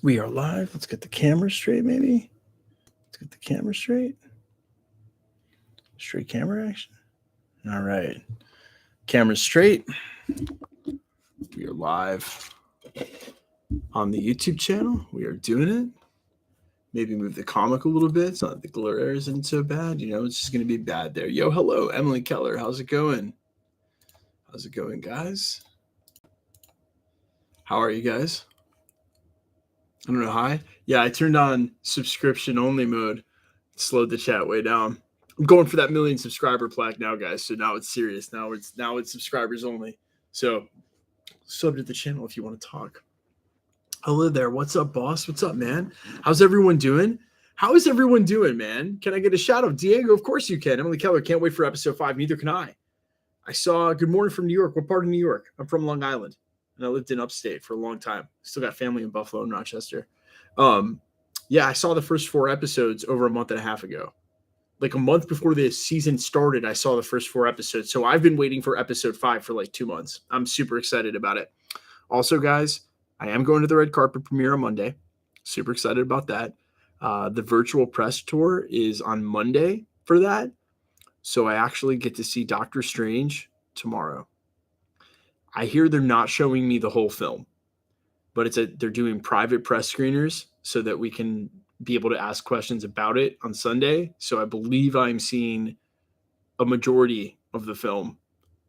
We are live. Let's get the camera straight, maybe. Let's get the camera straight. Straight camera action. All right. Camera straight. We are live on the YouTube channel. We are doing it. Maybe move the comic a little bit. It's not the glare isn't so bad. You know, it's just going to be bad there. Yo, hello, Emily Keller. How's it going? How's it going, guys? How are you guys? I don't know. Hi. Yeah, I turned on subscription only mode. Slowed the chat way down. I'm going for that 1 million subscriber plaque now, guys. So now it's serious. Now it's subscribers only. So sub to the channel if you want to talk. Hello there. What's up, boss? What's up, man? How's everyone doing? How is everyone doing, man? Can I get a shout out? Diego, of course you can. Emily Keller, can't wait for episode 5. Neither can I. I saw good morning from New York. What part of New York? I'm from Long Island. And I lived in upstate for a long time. Still got family in Buffalo and Rochester. Yeah, I saw the first 4 episodes over a month and a half ago. Like a month before the season started, I saw the first 4 episodes. So I've been waiting for episode 5 for like 2 months. I'm super excited about it. Also, guys, I am going to the red carpet premiere on Monday. Super excited about that. The virtual press tour is on Monday for that. So I actually get to see Doctor Strange tomorrow. I hear they're not showing me the whole film, but they're doing private press screeners so that we can be able to ask questions about it on Sunday. So I believe I'm seeing a majority of the film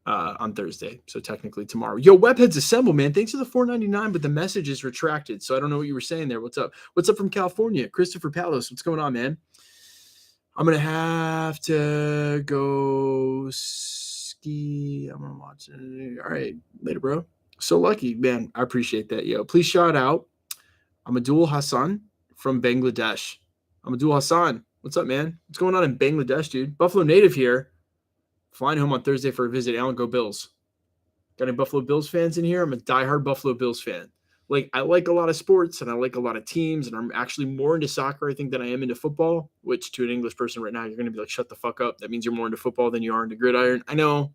on Thursday. So technically tomorrow. Yo, Webheads Assemble, man. Thanks for the $4.99, but the message is retracted. So I don't know what you were saying there. What's up? What's up from California? Christopher Palos, what's going on, man? I'm going to have to go ski. I'm going to watch it. All right. Later, bro. So lucky, man. I appreciate that, yo. Please shout out. I'm Abdul Hassan from Bangladesh. I'm Abdul Hassan. What's up, man? What's going on in Bangladesh, dude? Buffalo native here. Flying home on Thursday for a visit. Alan, go Bills. Got any Buffalo Bills fans in here? I'm a diehard Buffalo Bills fan. Like, I like a lot of sports and I like a lot of teams, and I'm actually more into soccer, I think, than I am into football, which to an English person right now, you're going to be like, shut the fuck up. That means you're more into football than you are into gridiron. I know.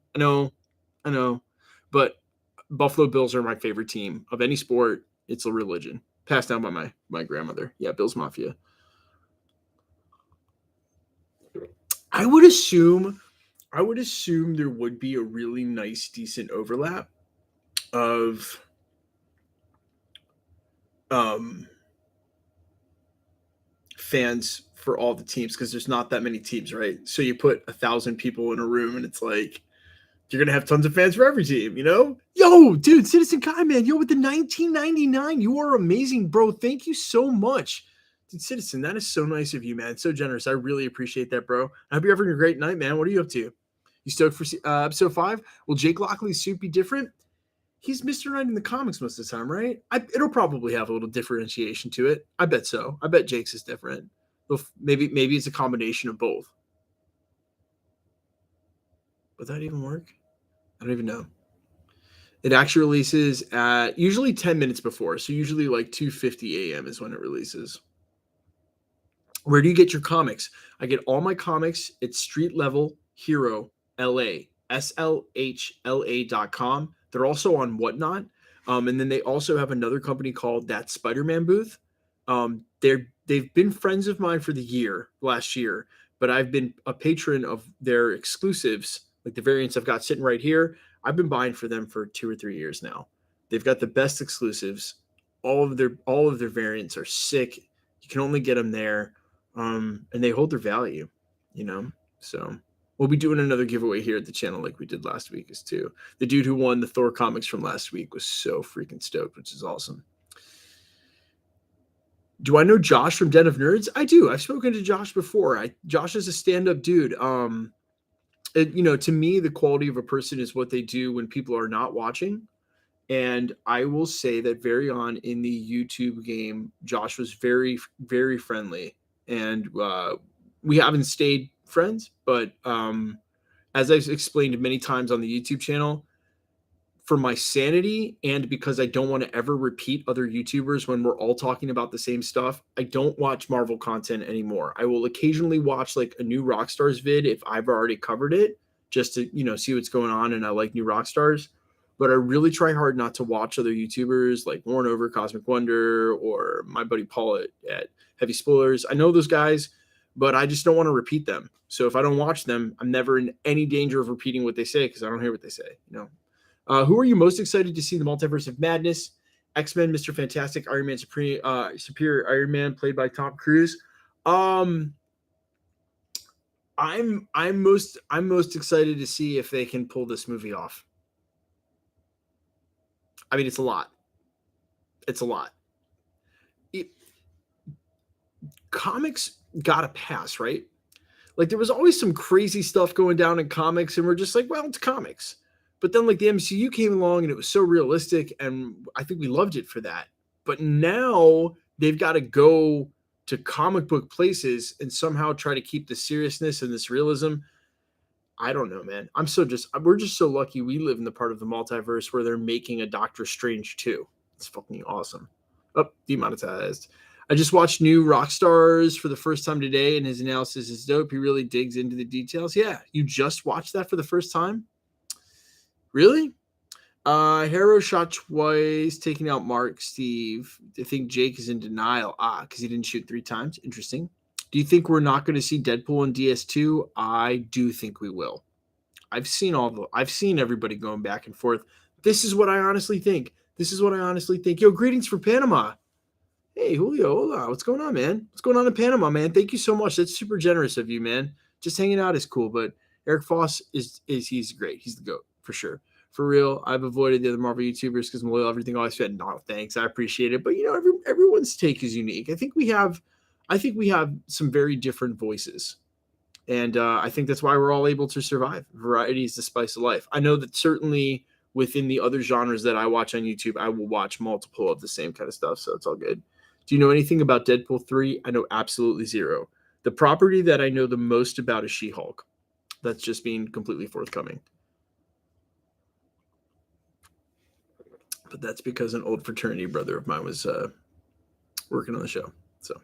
But Buffalo Bills are my favorite team of any sport. It's a religion passed down by my grandmother. Yeah, Bills Mafia. I would assume there would be a really nice, decent overlap of fans for all the teams, because there's not that many teams, right? So you put 1,000 people in a room and it's like you're gonna have tons of fans for every team, you know? Yo, dude, Citizen Kai, man, yo, with the 1999, you are amazing, bro. Thank you so much. Dude, Citizen, that is so nice of you, man. So generous. I really appreciate that, bro. I hope you're having a great night, man. What are you up to? You stoked for episode 5? Will Jake Lockley's suit be different? He's Mr. Knight in the comics most of the time, right? It'll probably have a little differentiation to it. I bet so. I bet Jake's is different. Maybe it's a combination of both. Would that even work? I don't even know. It actually releases at usually 10 minutes before. So usually like 2:50 a.m. is when it releases. Where do you get your comics? I get all my comics at Street Level Hero LA, SLHLA.com. They're also on Whatnot. And then they also have another company called That Spider-Man Booth. They've been friends of mine for the last year, but I've been a patron of their exclusives, like the variants I've got sitting right here. I've been buying for them for 2 or 3 years now. They've got the best exclusives. All of their variants are sick. You can only get them there. And they hold their value, you know? So we'll be doing another giveaway here at the channel like we did last week too. The dude who won the Thor comics from last week was so freaking stoked, which is awesome. Do I know Josh from Den of Nerds? I do. I've spoken to Josh before. Josh is a stand-up dude. To me, the quality of a person is what they do when people are not watching. And I will say that very on in the YouTube game, Josh was very, very friendly. And we haven't stayed friends, but as I've explained many times on the YouTube channel, for my sanity and because I don't want to ever repeat other YouTubers when we're all talking about the same stuff, I don't watch Marvel content anymore. I will occasionally watch like a new Rockstars vid if I've already covered it, just to, see what's going on and I like new Rockstars. but I really try hard not to watch other YouTubers like Warren Over, Cosmic Wonder, or my buddy Paul at Heavy Spoilers. I know those guys, but I just don't want to repeat them. So if I don't watch them, I'm never in any danger of repeating what they say because I don't hear what they say. Who are you most excited to see in the Multiverse of Madness? X-Men, Mr. Fantastic, Iron Man, Superior Iron Man, played by Tom Cruise. I'm most excited to see if they can pull this movie off. I mean, it's a lot. It's a lot. Comics got to pass, right? Like there was always some crazy stuff going down in comics, and we're just like, well, it's comics. But then like the MCU came along and it was so realistic, and I think we loved it for that. But now they've got to go to comic book places and somehow try to keep the seriousness and this realism. I don't know, man. We're just so lucky we live in the part of the multiverse where they're making a Doctor Strange 2. It's fucking awesome. Oh, demonetized. I just watched New Rockstars for the first time today, and his analysis is dope. He really digs into the details. Yeah, you just watched that for the first time? Really? Harrow shot twice, taking out Mark, Steve. I think Jake is in denial. Because he didn't shoot 3 times. Interesting. Do you think we're not going to see Deadpool in DS2? I do think we will. I've seen everybody going back and forth. This is what I honestly think. Yo, greetings from Panama. Hey, Julio, hola. What's going on, man? What's going on in Panama, man? Thank you so much. That's super generous of you, man. Just hanging out is cool, but Eric Foss he's great. He's the GOAT for sure. For real, I've avoided the other Marvel YouTubers because I'm loyal. Everything always said, no, thanks. I appreciate it. But everyone's take is unique. I think we have some very different voices. And I think that's why we're all able to survive. Variety is the spice of life. I know that certainly within the other genres that I watch on YouTube, I will watch multiple of the same kind of stuff. So it's all good. Do you know anything about Deadpool 3? I know absolutely zero. The property that I know the most about is She-Hulk. That's just being completely forthcoming. But that's because an old fraternity brother of mine was working on the show. So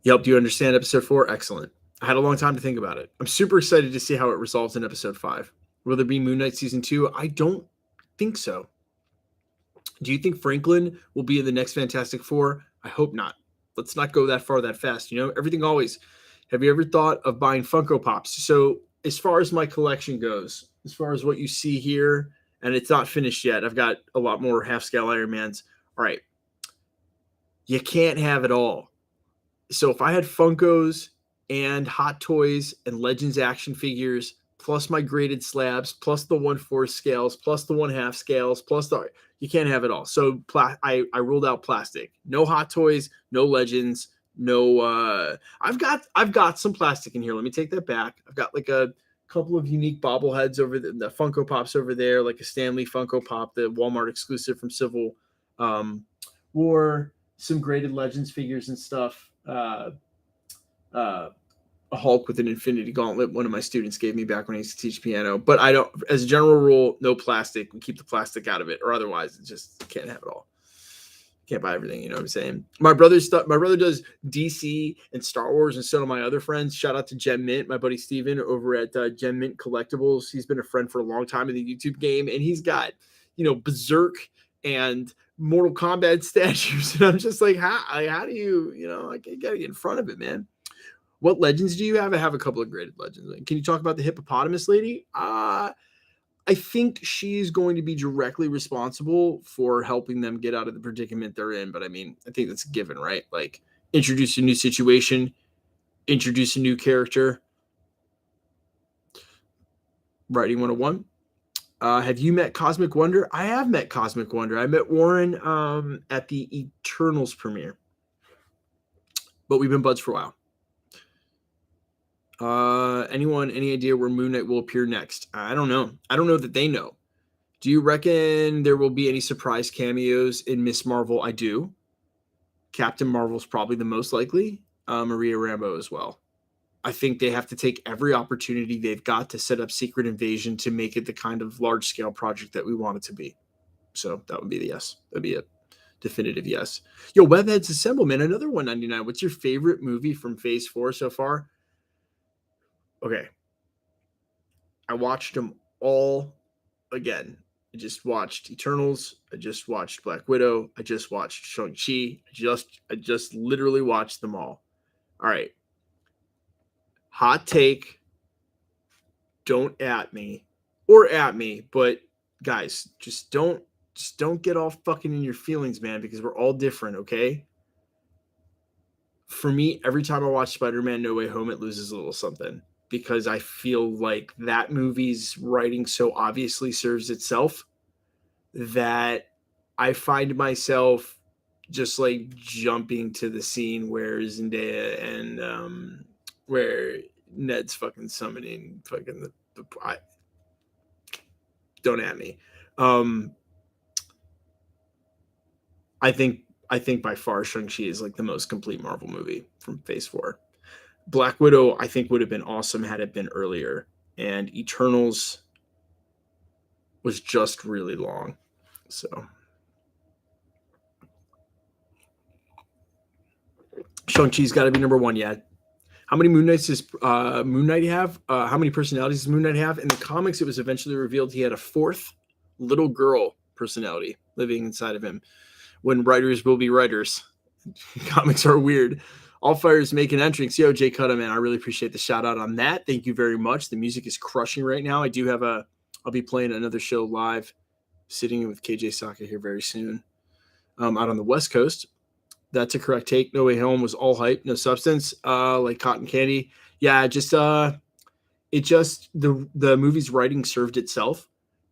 he helped you understand episode 4? Excellent. I had a long time to think about it. I'm super excited to see how it resolves in episode 5. Will there be Moon Knight season 2? I don't think so. Do you think Franklin will be in the next Fantastic Four? I hope not. Let's not go that far that fast. Everything always. Have you ever thought of buying Funko Pops? So as far as my collection goes, as far as what you see here, and it's not finished yet, I've got a lot more half-scale Iron Mans. All right. You can't have it all. So if I had Funkos and Hot Toys and Legends action figures, plus my graded slabs, plus the 1/4 scales, plus the 1/2 scales, you can't have it all. So I ruled out plastic. No Hot Toys, no Legends, no. I've got some plastic in here. Let me take that back. I've got like a couple of unique bobbleheads over the Funko Pops over there, like a Stanley Funko Pop, the Walmart exclusive from Civil War, some graded Legends figures and stuff. A Hulk with an Infinity Gauntlet one of my students gave me back when I used to teach piano. But I don't, as a general rule, no plastic. We keep the plastic out of it, or otherwise it just can't have it all. Can't buy everything, you know what I'm saying? My brother does DC and Star Wars, and so do my other friends. Shout out to Gem Mint, my buddy Steven over at Gem Mint Collectibles. He's been a friend for a long time in the YouTube game, and he's got, Berserk and Mortal Kombat statues. And I'm just like, how do you, I gotta get in front of it, man. What Legends do you have? I have a couple of graded Legends. Can you talk about the hippopotamus lady? I think she's going to be directly responsible for helping them get out of the predicament they're in. But I mean, I think that's a given, right? Like, introduce a new situation, introduce a new character. Writing 101. Have you met Cosmic Wonder? I have met Cosmic Wonder. I met Warren at the Eternals premiere. But we've been buds for a while. Any idea where Moon Knight will appear next? I don't know. I don't know that they know. Do you reckon there will be any surprise cameos in Miss Marvel? I do. Captain Marvel's probably the most likely. Maria Rambeau as well. I think they have to take every opportunity they've got to set up Secret Invasion to make it the kind of large-scale project that we want it to be. So that would be the yes. That'd be a definitive yes. Yo, Webheads Assemble, man. Another 199. What's your favorite movie from Phase 4 so far? Okay. I watched them all again, I just watched Eternals. I just watched Black Widow. I just watched Shang-Chi. I just literally watched them all. All right. Hot take. Don't at me. Or at me, but guys, just don't get all fucking in your feelings, man, because we're all different, okay? For me, every time I watch Spider-Man No Way Home, it loses a little something because I feel like that movie's writing so obviously serves itself that I find myself just like jumping to the scene where Zendaya and where Ned's fucking summoning fucking don't at me. Um, I think by far Shang-Chi is like the most complete Marvel movie from Phase 4. Black Widow, I think, would have been awesome had it been earlier. And Eternals was just really long. So Shang-Chi's got to be number one yet. How many Moon Knights does Moon Knight have? How many personalities does Moon Knight have? In the comics, it was eventually revealed he had a fourth little girl personality living inside of him. When writers will be writers. Comics are weird. All Fires make an entrance. Yo, Jay Cutta, man, I really appreciate the shout out on that. Thank you very much. The music is crushing right now. I'll be playing another show live, sitting with KJ Saka here very soon, out on the West Coast. That's a correct take. No Way Home was all hype, no substance, like cotton candy. Yeah, the movie's writing served itself,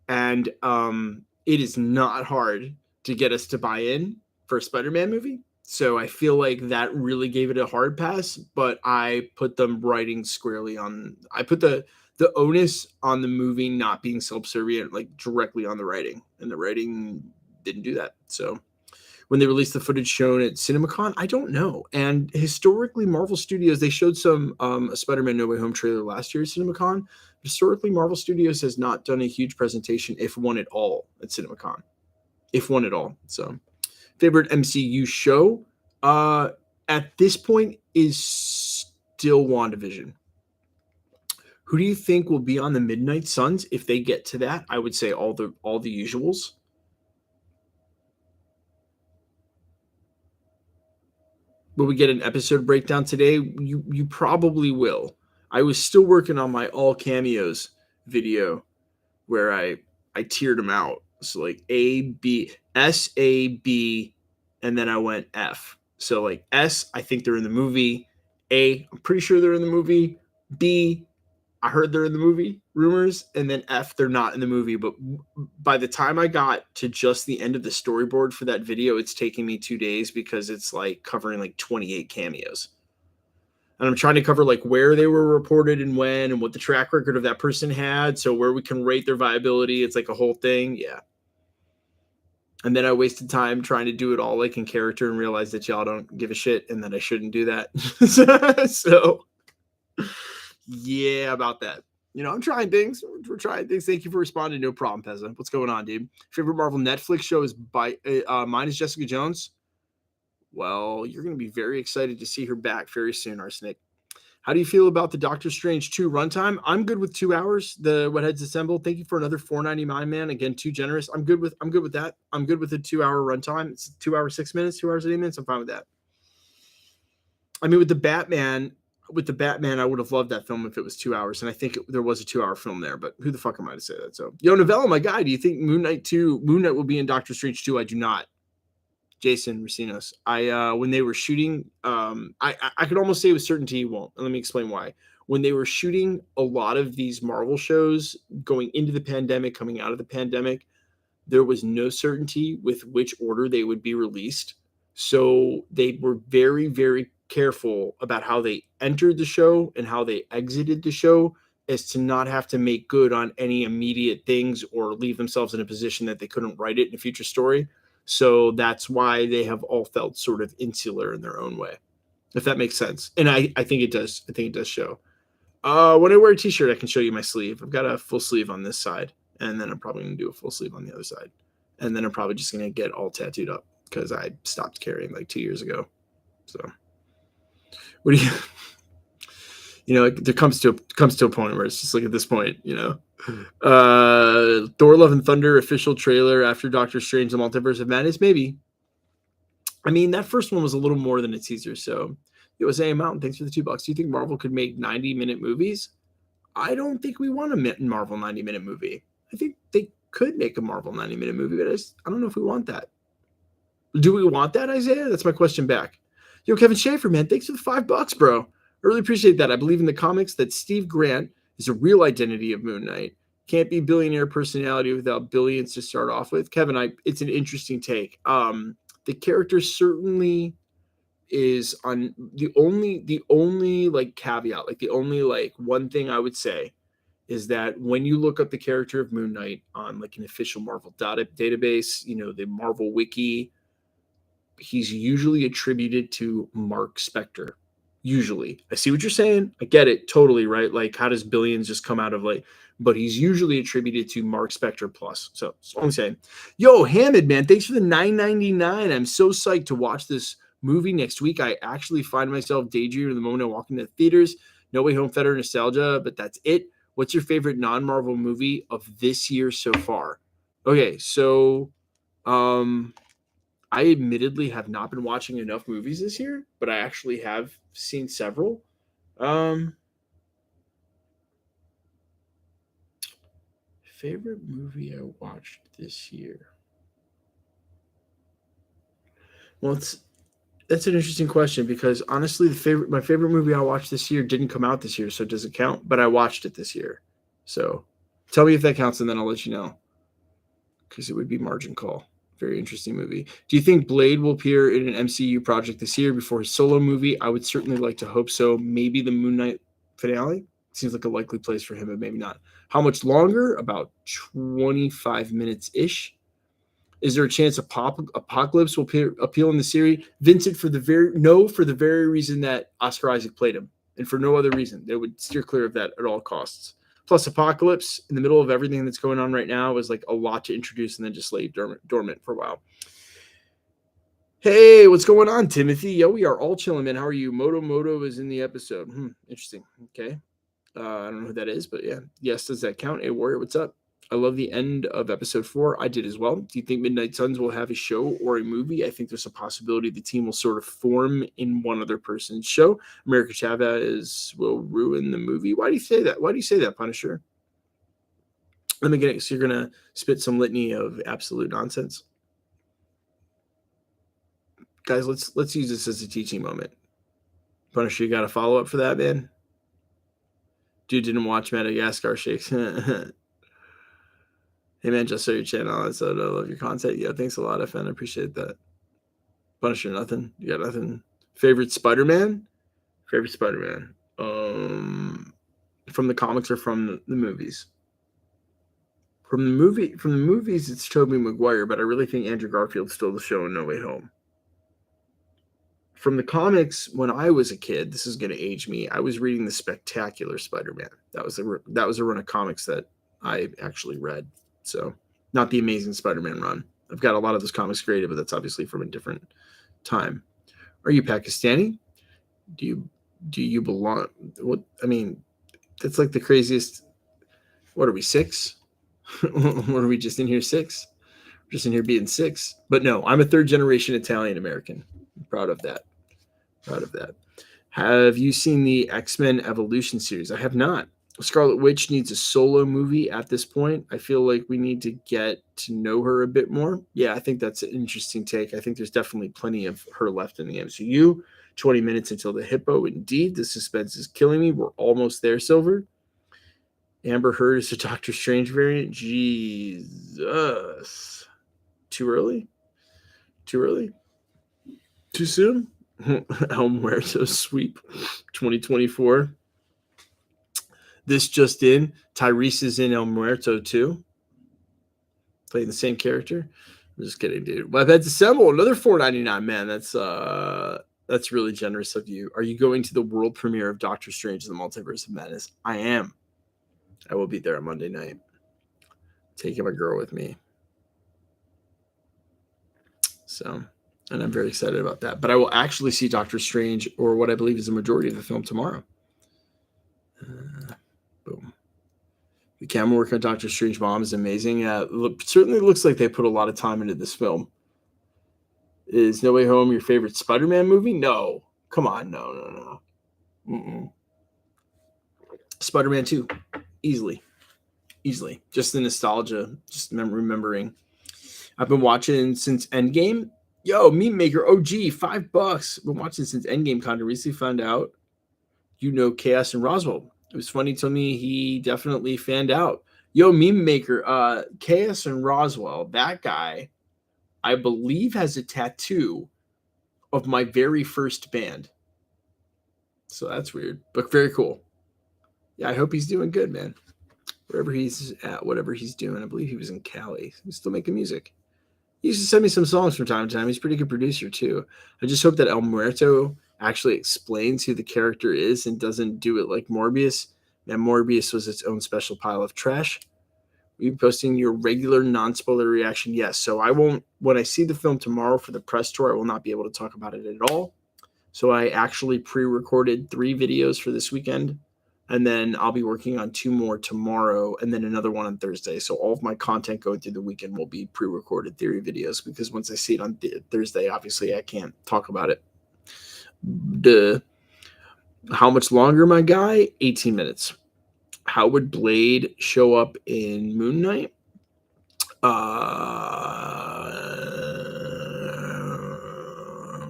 and it is not hard to get us to buy in for a Spider-Man movie. So I feel like that really gave it a hard pass, but I put them writing squarely on. I put the onus on the movie not being subservient, like directly on the writing, and the writing didn't do that. So when they released the footage shown at CinemaCon, I don't know. And historically, Marvel Studios, they showed some a Spider-Man No Way Home trailer last year at CinemaCon. Historically, Marvel Studios has not done a huge presentation, if one at all, at CinemaCon. If one at all. So favorite MCU show at this point is still WandaVision. Who do you think will be on the Midnight Suns if they get to that? I would say all the usuals. Will we get an episode breakdown today? You probably will. I was still working on my all cameos video where I tiered them out. So like A, B, S, A, B, and then I went F. So like S, I think they're in the movie. A, I'm pretty sure they're in the movie. B, I heard they're in the movie, rumors. And then F, they're not in the movie. But by the time I got to just the end of the storyboard for that video, it's taking me 2 days because it's like covering like 28 cameos. And I'm trying to cover like where they were reported and when and what the track record of that person had. So where we can rate their viability. It's like a whole thing. Yeah. And then I wasted time trying to do it all like in character and realized that y'all don't give a shit and that I shouldn't do that. So yeah, about that. You know, I'm trying things. We're trying things. Thank you for responding. No problem, Pezza. What's going on, dude? Favorite Marvel Netflix show is mine is Jessica Jones. Well, you're going to be very excited to see her back very soon, Arsenic. How do you feel about the Doctor Strange 2 runtime? I'm good with 2 hours. The What Heads Assembled. Thank you for another $4.99, man. Again, too generous. I'm good with that. I'm good with the 2 hour runtime. It's 2 hours 6 minutes, 2 hours 8 minutes. I'm fine with that. I mean, with the Batman, I would have loved that film if it was 2 hours, and I think there was a 2 hour film there. But who the fuck am I to say that? So, yo, Novella, my guy, do you think Moon Knight will be in Doctor Strange 2? I do not. Jason Racinos. When they were shooting, I could almost say with certainty he won't. And let me explain why. When they were shooting a lot of these Marvel shows going into the pandemic, coming out of the pandemic, there was no certainty with which order they would be released. So they were very, very careful about how they entered the show and how they exited the show as to not have to make good on any immediate things or leave themselves in a position that they couldn't write it in a future story. So that's why they have all felt sort of insular in their own way, if that makes sense. And I think it does. I think it does show. When I wear a t-shirt, I can show you my sleeve. I've got a full sleeve on this side, and then I'm probably going to do a full sleeve on the other side. And then I'm probably just going to get all tattooed up because I stopped carrying like 2 years ago. So what do you, there comes to a point where it's just like at this point, Thor: Love and Thunder official trailer after Doctor Strange: The Multiverse of Madness. Maybe. I mean, that first one was a little more than a teaser. So, USA Mountain, thanks for the $2. Do you think Marvel could make 90-minute movies? I don't think we want a Marvel 90-minute movie. I think they could make a Marvel 90-minute movie, but I don't know if we want that. Do we want that, Isaiah? That's my question back. Yo, Kevin Schaefer, man, thanks for the $5, bro. I really appreciate that. I believe in the comics that Steve Grant is a real identity of Moon Knight. Can't be billionaire personality without billions to start off with. Kevin, it's an interesting take. The character certainly is on the only like caveat, like the only like one thing I would say is that when you look up the character of Moon Knight on like an official Marvel database, the Marvel Wiki, he's usually attributed to Mark Spector. Usually. I see what you're saying. I get it totally, right? Like, how does billions just come out of like, but he's usually attributed to Mark Spector plus. So that's all I'm saying. Yo, Hamid, man, thanks for the $9.99. I'm so psyched to watch this movie next week. I actually find myself daydreaming the moment I walk into the theaters. No Way Home, Federer nostalgia, but that's it. What's your favorite non-Marvel movie of this year so far? Okay, so I admittedly have not been watching enough movies this year, but I actually have seen several. Favorite movie I watched this year? Well, that's an interesting question because honestly, my favorite movie I watched this year didn't come out this year, so it doesn't count. But I watched it this year, so tell me if that counts, and then I'll let you know because it would be Margin Call. Very interesting movie. Do you think Blade will appear in an MCU project this year before his solo movie? I would certainly like to hope so. Maybe the Moon Knight finale seems like a likely place for him, but maybe not. How much longer? About 25 minutes ish. Is there a chance Apocalypse will appeal in the series? Vincent, for the very reason that Oscar Isaac played him, and for no other reason. They would steer clear of that at all costs. Plus, Apocalypse, in the middle of everything that's going on right now, was like a lot to introduce and then just lay dormant for a while. Hey, what's going on, Timothy? Yo, we are all chilling, man. How are you? Moto is in the episode. Interesting. Okay. I don't know who that is, but yeah. Yes, does that count? Hey, Warrior, what's up? I love the end of episode 4. I did as well. Do you think Midnight Suns will have a show or a movie? I think there's a possibility the team will sort of form in one other person's show. America Chavez will ruin the movie. Why do you say that? Why do you say that, Punisher? Let me get it. So you're going to spit some litany of absolute nonsense? Guys, let's use this as a teaching moment. Punisher, you got a follow-up for that, man? Dude didn't watch Madagascar Shakes. Hey man, just saw your channel. So I love your content. Yeah, thanks a lot, FN. I appreciate that. Punisher, nothing. You got nothing. Favorite Spider-Man? Favorite Spider-Man. From the comics or from the movies? From the movies, it's Tobey Maguire, but I really think Andrew Garfield stole the show in No Way Home. From the comics, when I was a kid, this is going to age me. I was reading the Spectacular Spider-Man. That was a run of comics that I actually read. So, not the Amazing Spider-Man run. I've got a lot of those comics graded, but that's obviously from a different time. Are you Pakistani? Do you belong? What I mean, that's like the craziest. What are we, 6? What are we just in here 6? Just in here being 6. But no, I'm a 3rd generation Italian American. I'm proud of that. Have you seen the X-Men Evolution series? I have not. Scarlet Witch needs a solo movie at this point. I feel like we need to get to know her a bit more. Yeah, I think that's an interesting take. I think there's definitely plenty of her left in the MCU. 20 minutes until the hippo. Indeed, the suspense is killing me. We're almost there, Silver. Amber Heard is a Doctor Strange variant. Jesus. Too early? Too soon? El Muerto sweep 2024. This just in. Tyrese is in El Muerto too. Playing the same character. I'm just kidding, dude. Webheads Assemble. Another $4.99, man. That's really generous of you. Are you going to the world premiere of Doctor Strange in the Multiverse of Madness? I am. I will be there on Monday night. Taking my girl with me. So, and I'm very excited about that. But I will actually see Doctor Strange, or what I believe is the majority of the film, tomorrow. Boom. The camera work on Doctor Strange Mom is amazing. Yeah, certainly looks like they put a lot of time into this film. Is No Way Home your favorite Spider-Man movie? No. Come on. No. Mm-mm. Spider-Man 2. Easily. Just the nostalgia. Just remembering. I've been watching since Endgame. Yo, Meme Maker OG, $5. Been watching since Endgame. Kind of recently found out Chaos and Roswell. It was funny to me. He definitely fanned out. Yo, Meme Maker, Chaos and Roswell, that guy, I believe, has a tattoo of my very first band. So that's weird, but very cool. Yeah, I hope he's doing good, man. Wherever he's at, whatever he's doing. I believe he was in Cali. He's still making music. He used to send me some songs from time to time. He's a pretty good producer, too. I just hope that El Muerto actually explains who the character is and doesn't do it like Morbius. And Morbius was its own special pile of trash. Will you be posting your regular non-spoiler reaction? Yes. So I won't, when I see the film tomorrow for the press tour, I will not be able to talk about it at all. So I actually pre-recorded 3 videos for this weekend. And then I'll be working on 2 more tomorrow and then another one on Thursday. So all of my content going through the weekend will be pre-recorded theory videos because once I see it on Thursday, obviously I can't talk about it. How much longer, my guy? 18 minutes. How would Blade show up in Moon Knight?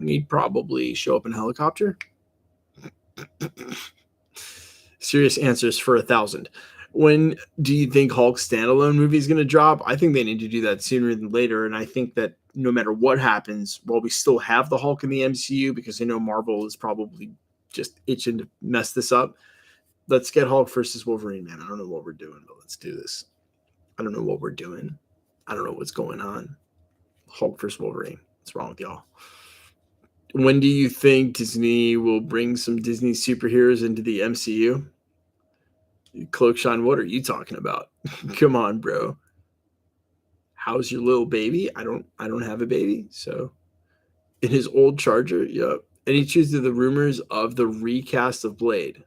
He'd probably show up in a helicopter. Serious answers for 1,000. When do you think Hulk standalone movie is going to drop? I think they need to do that sooner than later. And I think that no matter what happens, while we still have the Hulk in the MCU, because I know Marvel is probably just itching to mess this up, let's get Hulk versus Wolverine, man. I don't know what we're doing, but let's do this. I don't know what we're doing. I don't know what's going on. Hulk versus Wolverine. What's wrong with y'all? When do you think Disney will bring some Disney superheroes into the MCU? Cloakshine, what are you talking about? Come on, bro. How's your little baby? I don't have a baby. So in his old Charger, yep. Any truth to the rumors of the recast of Blade?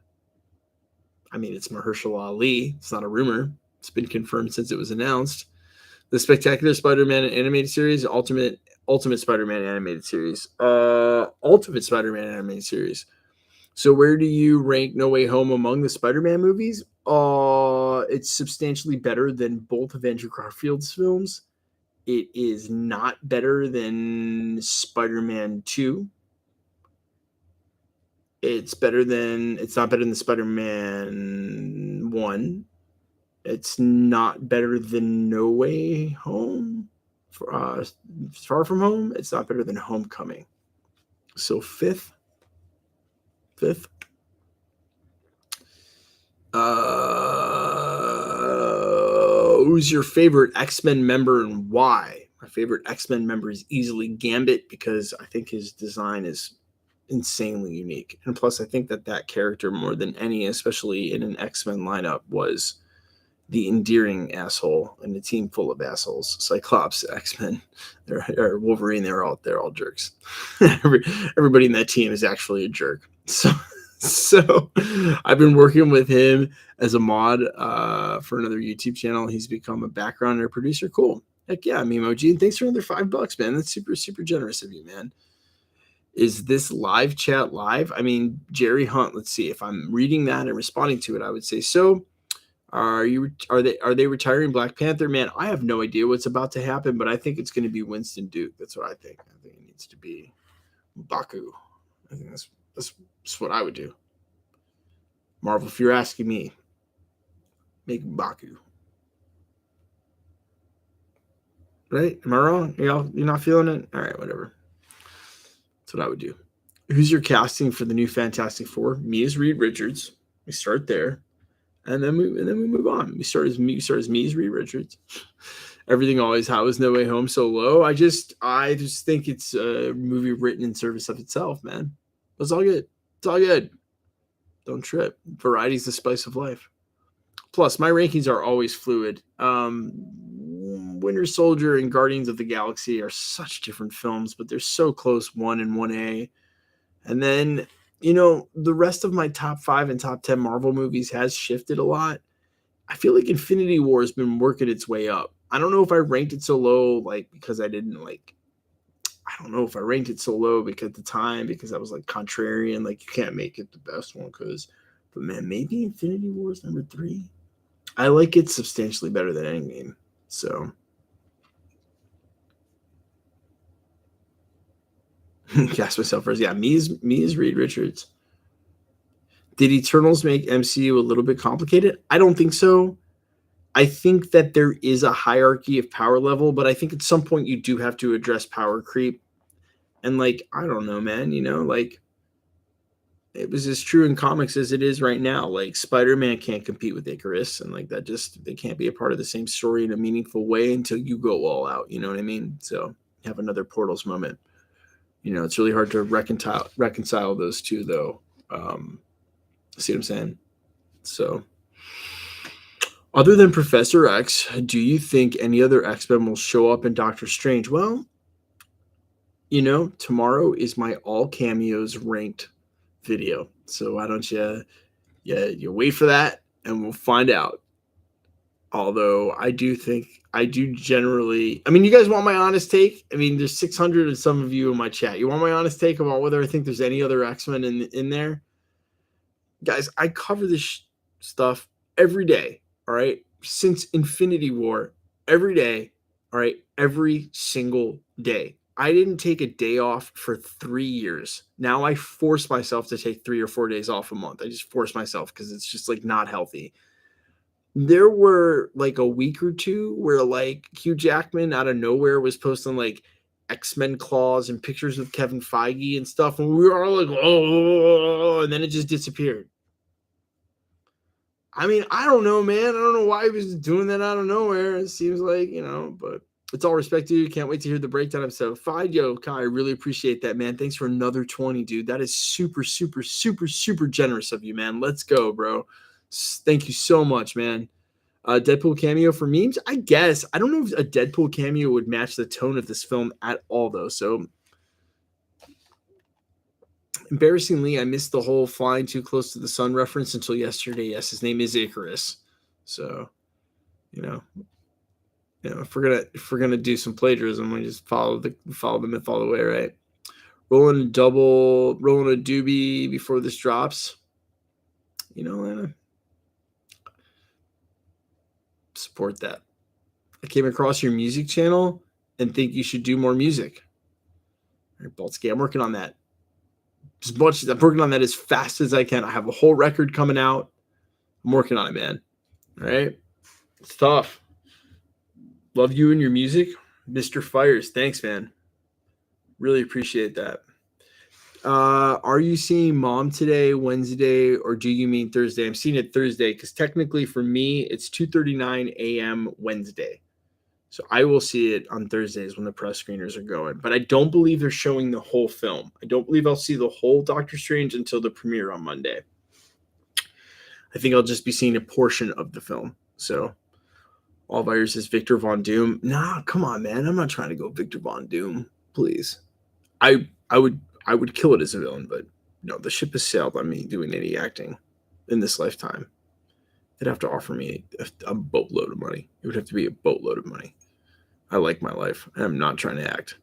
I mean, it's Mahershala Ali. It's not a rumor. It's been confirmed since it was announced. The Spectacular Spider-Man animated series, Ultimate Spider-Man animated series. Ultimate Spider-Man animated series. So where do you rank No Way Home among the Spider-Man movies? It's substantially better than both of Andrew Garfield's films. It is not better than Spider-Man 2. It's not better than Spider-Man 1. It's not better than No Way Home. Far From Home. It's not better than Homecoming. So fifth. Who's your favorite X-Men member and why? My favorite X-Men member is easily Gambit because I think his design is insanely unique. And plus, I think that character more than any, especially in an X-Men lineup, was the endearing asshole in a team full of assholes. Cyclops, X-Men, or Wolverine, they're all jerks. Everybody in that team is actually a jerk. So I've been working with him as a mod for another YouTube channel. He's become a background and a producer. Cool. Heck yeah, Memoji. And thanks for another $5, man. That's super, super generous of you, man. Is this live chat live? I mean, Jerry Hunt, let's see. If I'm reading that and responding to it, I would say so. Are they retiring Black Panther? Man, I have no idea what's about to happen, but I think it's going to be Winston Duke. That's what I think. I think it needs to be Baku. I think that's what I would do. Marvel, if you're asking me, make Baku. Right? Am I wrong? You're not feeling it? All right, whatever. That's what I would do. Who's your casting for the new Fantastic Four? Me as Reed Richards. We start there. And then we move on. We start as me as Reed Richards. Everything always. How is No Way Home so low? I just think it's a movie written in service of itself, man. It's all good. It's all good. Don't trip. Variety's the spice of life. Plus, my rankings are always fluid. Winter Soldier and Guardians of the Galaxy are such different films, but they're so close, 1 and 1A. And then, the rest of my top 5 and top 10 Marvel movies has shifted a lot. I feel like Infinity War has been working its way up. I don't know if I ranked it so low, like because I didn't like. I don't know if I ranked it so low because at the time because I was like contrarian, like you can't make it the best one because. But man, maybe Infinity War is number 3. I like it substantially better than Endgame. So. Gas myself first. Yeah, me is Reed Richards. Did Eternals make MCU a little bit complicated? I don't think so. I think that there is a hierarchy of power level, but I think at some point you do have to address power creep. And like, I don't know, man, like it was as true in comics as it is right now. Like Spider-Man can't compete with Icarus, and like that just they can't be a part of the same story in a meaningful way until you go all out. You know what I mean? So have another Portals moment. It's really hard to reconcile those two though. See what I'm saying? So other than Professor X, do you think any other X-Men will show up in Doctor Strange? Well, tomorrow is my all cameos ranked video. So why don't you wait for that and we'll find out. Although I do generally, I mean, you guys want my honest take? I mean, there's 600 of some of you in my chat. You want my honest take about whether I think there's any other X-Men in there? Guys, I cover this stuff every day, all right? Since Infinity War, every day, all right? Every single day. I didn't take a day off for 3 years. Now I force myself to take 3 or 4 days off a month. I just force myself because it's just like not healthy. There were like a week or two where like Hugh Jackman out of nowhere was posting like X-Men claws and pictures of Kevin Feige and stuff. And we were all like, oh, and then it just disappeared. I mean, I don't know, man. I don't know why he was doing that out of nowhere. It seems like, but it's all respect to you. Can't wait to hear the breakdown episode. Fine, yo, Kai, I really appreciate that, man. Thanks for another 20, dude. That is super, super, super, super generous of you, man. Let's go, bro. Thank you so much, man. Deadpool cameo for memes? I guess. I don't know if a Deadpool cameo would match the tone of this film at all, though. So, embarrassingly, I missed the whole flying too close to the sun reference until yesterday. Yes, his name is Icarus. So, if we're gonna do some plagiarism, we just follow the myth all the way, right? Rolling a doobie before this drops. Lana. Support that. I came across your music channel and think you should do more music. All right, Baltsky, I'm working on that. I'm working on that as fast as I can. I have a whole record coming out. I'm working on it, man. All right. It's tough. Love you and your music. Mr. Fires. Thanks, man. Really appreciate that. Are you seeing Mom today, Wednesday, or do you mean Thursday? I'm seeing it Thursday because technically for me, it's 2:39 a.m. Wednesday. So I will see it on Thursdays when the press screeners are going. But I don't believe they're showing the whole film. I don't believe I'll see the whole Doctor Strange until the premiere on Monday. I think I'll just be seeing a portion of the film. So All Virus is Victor Von Doom. Nah, come on, man. I'm not trying to go Victor Von Doom. Please. I would kill it as a villain, but no, the ship has sailed on me doing any acting in this lifetime. They'd have to offer me a boatload of money. It would have to be a boatload of money. I like my life. I'm not trying to act.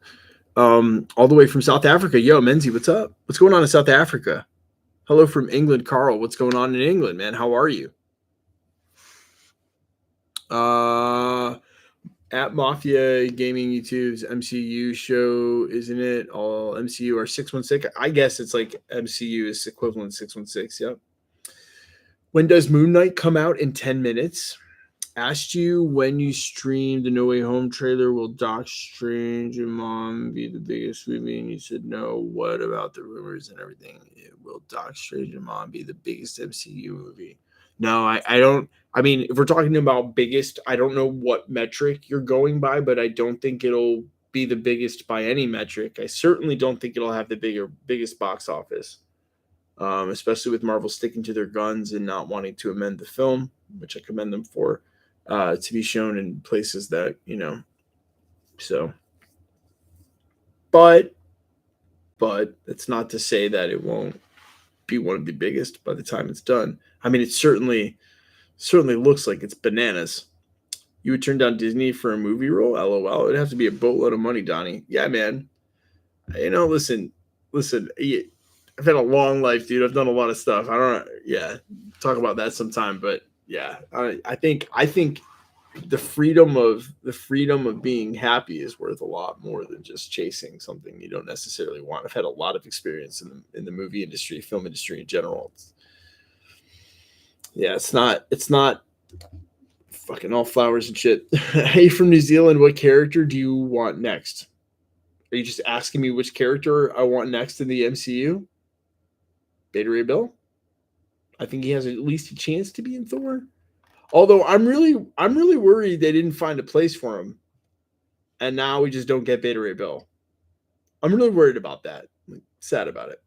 All the way from South Africa. Yo, Menzie, what's up? What's going on in South Africa? Hello from England, Carl. What's going on in England, man? How are you? At Mafia Gaming YouTube's MCU show, isn't it? All MCU are 616. I guess it's like MCU is equivalent 616. Yep. When does Moon Knight come out? In 10 minutes. Asked you when you streamed the No Way Home trailer, will Doc Strange and Mom be the biggest movie? And you said no. What about the rumors and everything? Will Doc Strange and Mom be the biggest MCU movie? No, I don't. I mean, if we're talking about biggest, I don't know what metric you're going by, but I don't think it'll be the biggest by any metric. I certainly don't think it'll have the biggest box office, especially with Marvel sticking to their guns and not wanting to amend the film, which I commend them for. To be shown in places that, so. But it's not to say that it won't be one of the biggest by the time it's done. I mean, it's certainly Certainly looks like it's bananas. You would turn down Disney for a movie role? LOL. It'd have to be a boatload of money, Donnie. Yeah, man. Listen. I've had a long life, dude. I've done a lot of stuff. I don't. Yeah, talk about that sometime. But yeah, I think the freedom of being happy is worth a lot more than just chasing something you don't necessarily want. I've had a lot of experience in the movie industry, film industry in general. It's not fucking all flowers and shit. Hey, from New Zealand, what character do you want next? Are you just asking me which character I want next in the MCU? Beta Ray Bill? I think he has at least a chance to be in Thor. Although I'm really worried they didn't find a place for him, and now we just don't get Beta Ray Bill. I'm really worried about that. I'm sad about it.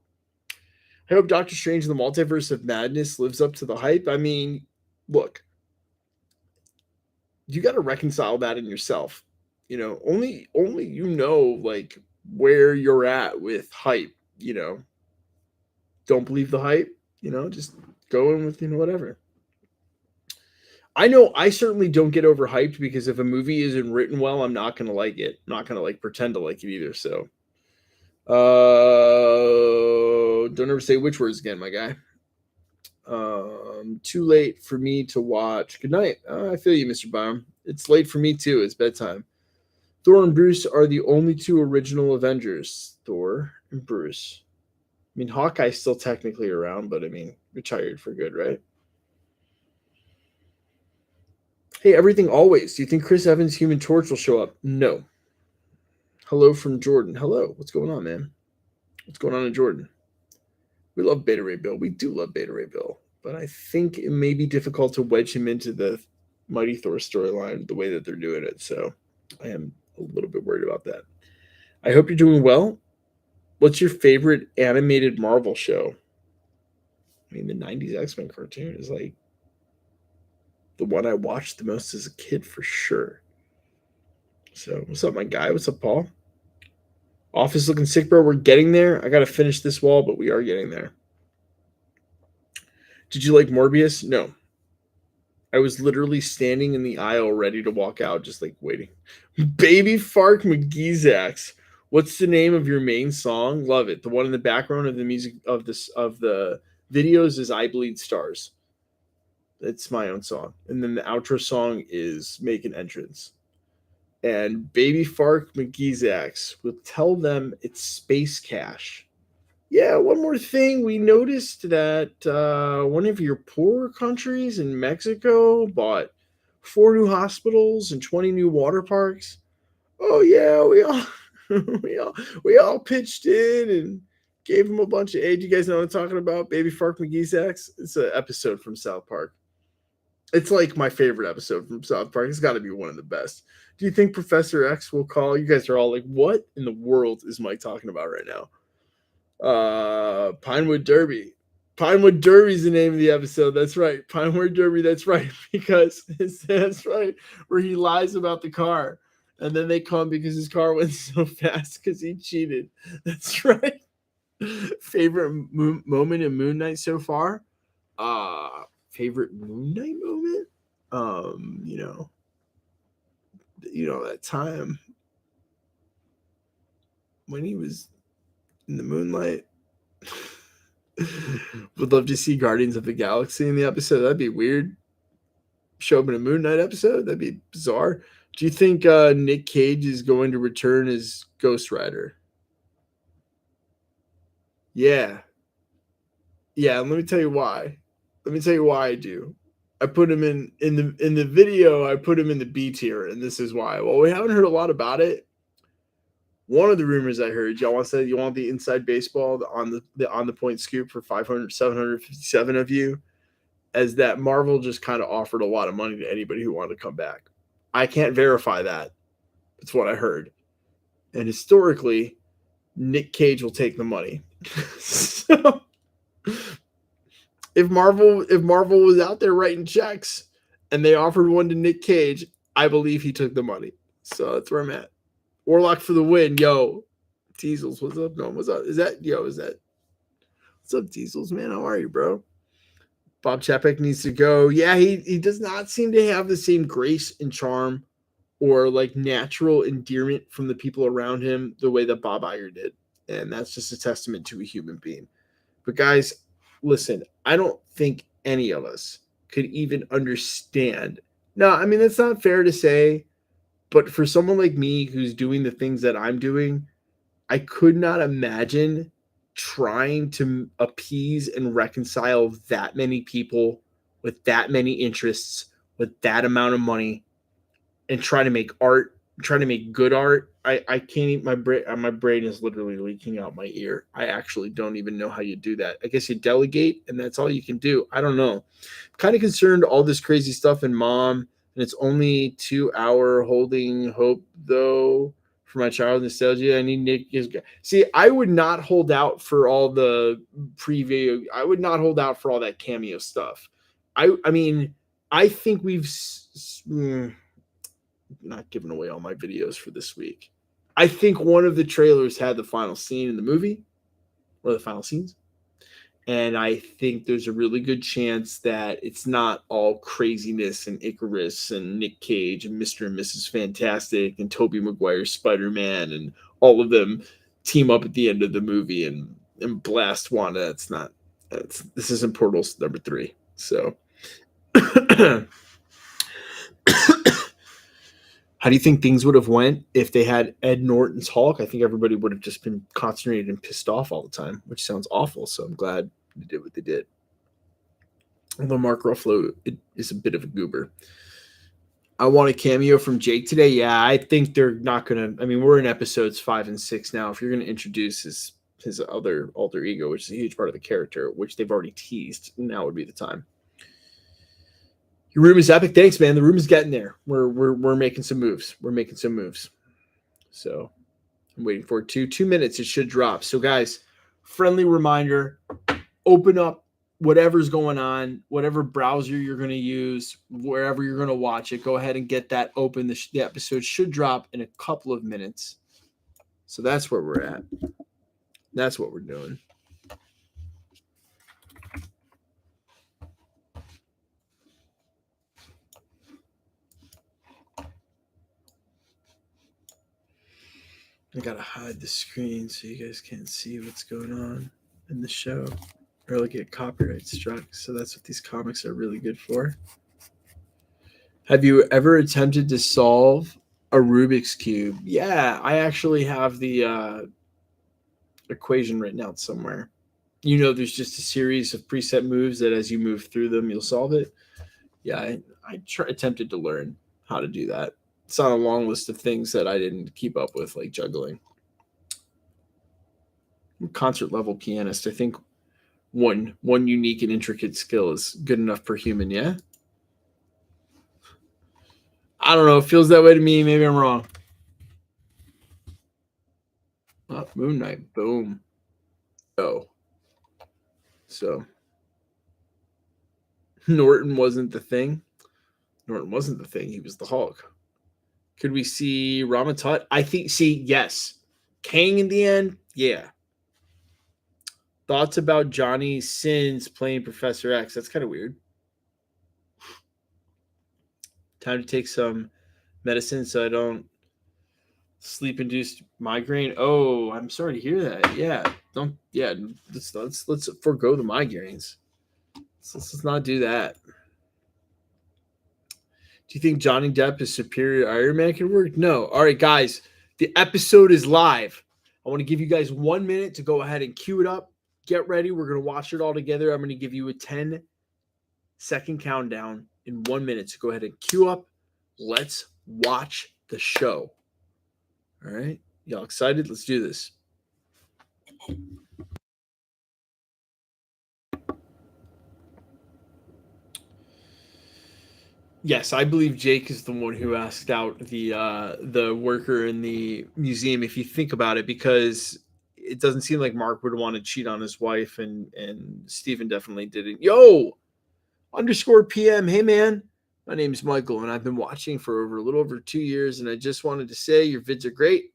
I hope Doctor Strange in the Multiverse of Madness lives up to the hype. I mean, look, you got to reconcile that in yourself. Only like where you're at with hype. Don't believe the hype. Just go in with whatever. I know I certainly don't get overhyped because if a movie isn't written well, I'm not gonna like it. I'm not gonna like pretend to like it either. So, don't ever say which words again, my guy. Too late for me to watch. Good night. I feel you, Mr. Baum. It's late for me too. It's bedtime. Thor and Bruce are the only two original Avengers. Thor and Bruce. I mean, Hawkeye's still technically around, but I mean, retired for good, right? Hey, everything always. Do you think Chris Evans' Human Torch will show up? No. Hello from Jordan. Hello. What's going on, man? What's going on in Jordan? We love Beta Ray Bill. We do love Beta Ray Bill. But I think it may be difficult to wedge him into the Mighty Thor storyline the way that they're doing it. So I am a little bit worried about that. I hope you're doing well. What's your favorite animated Marvel show? I mean, the 90s X-Men cartoon is like the one I watched the most as a kid for sure. So what's up, my guy? What's up, Paul? Office looking sick, bro. We're getting there. I got to finish this wall, but we are getting there. Did you like Morbius? No. I was literally standing in the aisle ready to walk out, just like waiting. Baby Fark McGeezax. What's the name of your main song? Love it. The one in the background of the music of the videos is I Bleed Stars. It's my own song. And then the outro song is Make an Entrance. And Baby Fark McGeezax will tell them it's Space Cash. Yeah, one more thing. We noticed that one of your poorer countries in Mexico bought 4 new hospitals and 20 new water parks. Oh yeah, we all we all pitched in and gave them a bunch of aid. You guys know what I'm talking about? Baby Fark McGeezax. It's an episode from South Park. It's like my favorite episode from South Park. It's got to be one of the best. Do you think Professor X will call? You guys are all like, what in the world is Mike talking about right now? Pinewood Derby. Pinewood Derby is the name of the episode. That's right. Pinewood Derby. That's right. Because that's right. Where he lies about the car. And then they come because his car went so fast because he cheated. That's right. Favorite moment in Moon Knight so far? Favorite Moon Knight moment? That time when he was in the moonlight. Would love to see Guardians of the Galaxy in the episode. That'd be weird. Show up in a Moon Knight episode? That'd be bizarre. Do you think Nick Cage is going to return as Ghost Rider? Yeah. Yeah, let me tell you why. I do. I put him in the video, I put him in the B tier, and this is why. Well, we haven't heard a lot about it. One of the rumors I heard, y'all want to say you want the inside baseball on the point scoop for 757 of you, as that Marvel just kind of offered a lot of money to anybody who wanted to come back. I can't verify that. That's what I heard. And historically, Nick Cage will take the money. So if Marvel was out there writing checks and they offered one to Nick Cage, I believe he took the money. So that's where I'm at. Warlock for the win, yo. Diesels, what's up? No, what's up? What's up, Diesels, man? How are you, bro? Bob Chapek needs to go. Yeah, he does not seem to have the same grace and charm or like natural endearment from the people around him the way that Bob Iger did. And that's just a testament to a human being. But guys, listen, I don't think any of us could even understand. No, I mean, that's not fair to say, but for someone like me who's doing the things that I'm doing, I could not imagine trying to appease and reconcile that many people with that many interests, with that amount of money, and try to make art, try to make good art. I can't eat my brain. My brain is literally leaking out my ear. I actually don't even know how you do that. I guess you delegate, and that's all you can do. I don't know. I'm kind of concerned all this crazy stuff in Mom, and it's only 2 hour holding hope though for my child nostalgia. I need Nick. See, I would not hold out for all the preview. I would not hold out for all that Cameo stuff. I mean, I think we've. Not giving away all my videos for this week. I think one of the trailers had the final scene in the movie, or the final scenes. And I think there's a really good chance that it's not all craziness and Icarus and Nick Cage and Mr. and Mrs. Fantastic and Tobey Maguire's Spider-Man and all of them team up at the end of the movie and blast Wanda. This isn't Portals number 3. So how do you think things would have went if they had Ed Norton's Hulk? I think everybody would have just been concentrated and pissed off all the time, which sounds awful. So I'm glad they did what they did. Although Mark Ruffalo is a bit of a goober. I want a cameo from Jake today. Yeah, I think they're not going to. I mean, we're in episodes 5 and 6 now. If you're going to introduce his other alter ego, which is a huge part of the character, which they've already teased, now would be the time. Your room is epic. Thanks, man. The room is getting there. We're making some moves. We're making some moves. So I'm waiting for it. 2 minutes. It should drop. So guys, friendly reminder, open up whatever's going on, whatever browser you're going to use, wherever you're going to watch it, go ahead and get that open. The episode should drop in a couple of minutes. So that's where we're at. That's what we're doing. I gotta hide the screen so you guys can't see what's going on in the show, or I'll get copyright struck. So that's what these comics are really good for. Have you ever attempted to solve a Rubik's Cube? Yeah, I actually have the equation written out somewhere. You know, there's just a series of preset moves that as you move through them, you'll solve it. Yeah, I attempted to learn how to do that. It's on a long list of things that I didn't keep up with, like juggling. Concert level pianist. I think one unique and intricate skill is good enough per human. Yeah. I don't know. It feels that way to me. Maybe I'm wrong. Oh, Moon Knight. Boom. Oh. So Norton wasn't the thing. Norton wasn't the thing. He was the Hulk. Could we see Ramatut? I think, yes. Kang in the end? Yeah. Thoughts about Johnny Sins playing Professor X? That's kind of weird. Time to take some medicine so I don't sleep-induced migraine. Oh, I'm sorry to hear that. Yeah. Let's forego the migraines. Let's not do that. Do you think Johnny Depp is superior Iron Man can work? No. All right, guys. The episode is live. I want to give you guys 1 minute to go ahead and cue it up. Get ready. We're going to watch it all together. I'm going to give you a 10-second countdown in 1 minute. So go ahead and cue up. Let's watch the show. All right. Y'all excited? Let's do this. Yes, I believe Jake is the one who asked out the worker in the museum, if you think about it, because it doesn't seem like Mark would want to cheat on his wife, and Steven definitely didn't. Yo, _PM. Hey, man. My name is Michael, and I've been watching for a little over 2 years, and I just wanted to say your vids are great.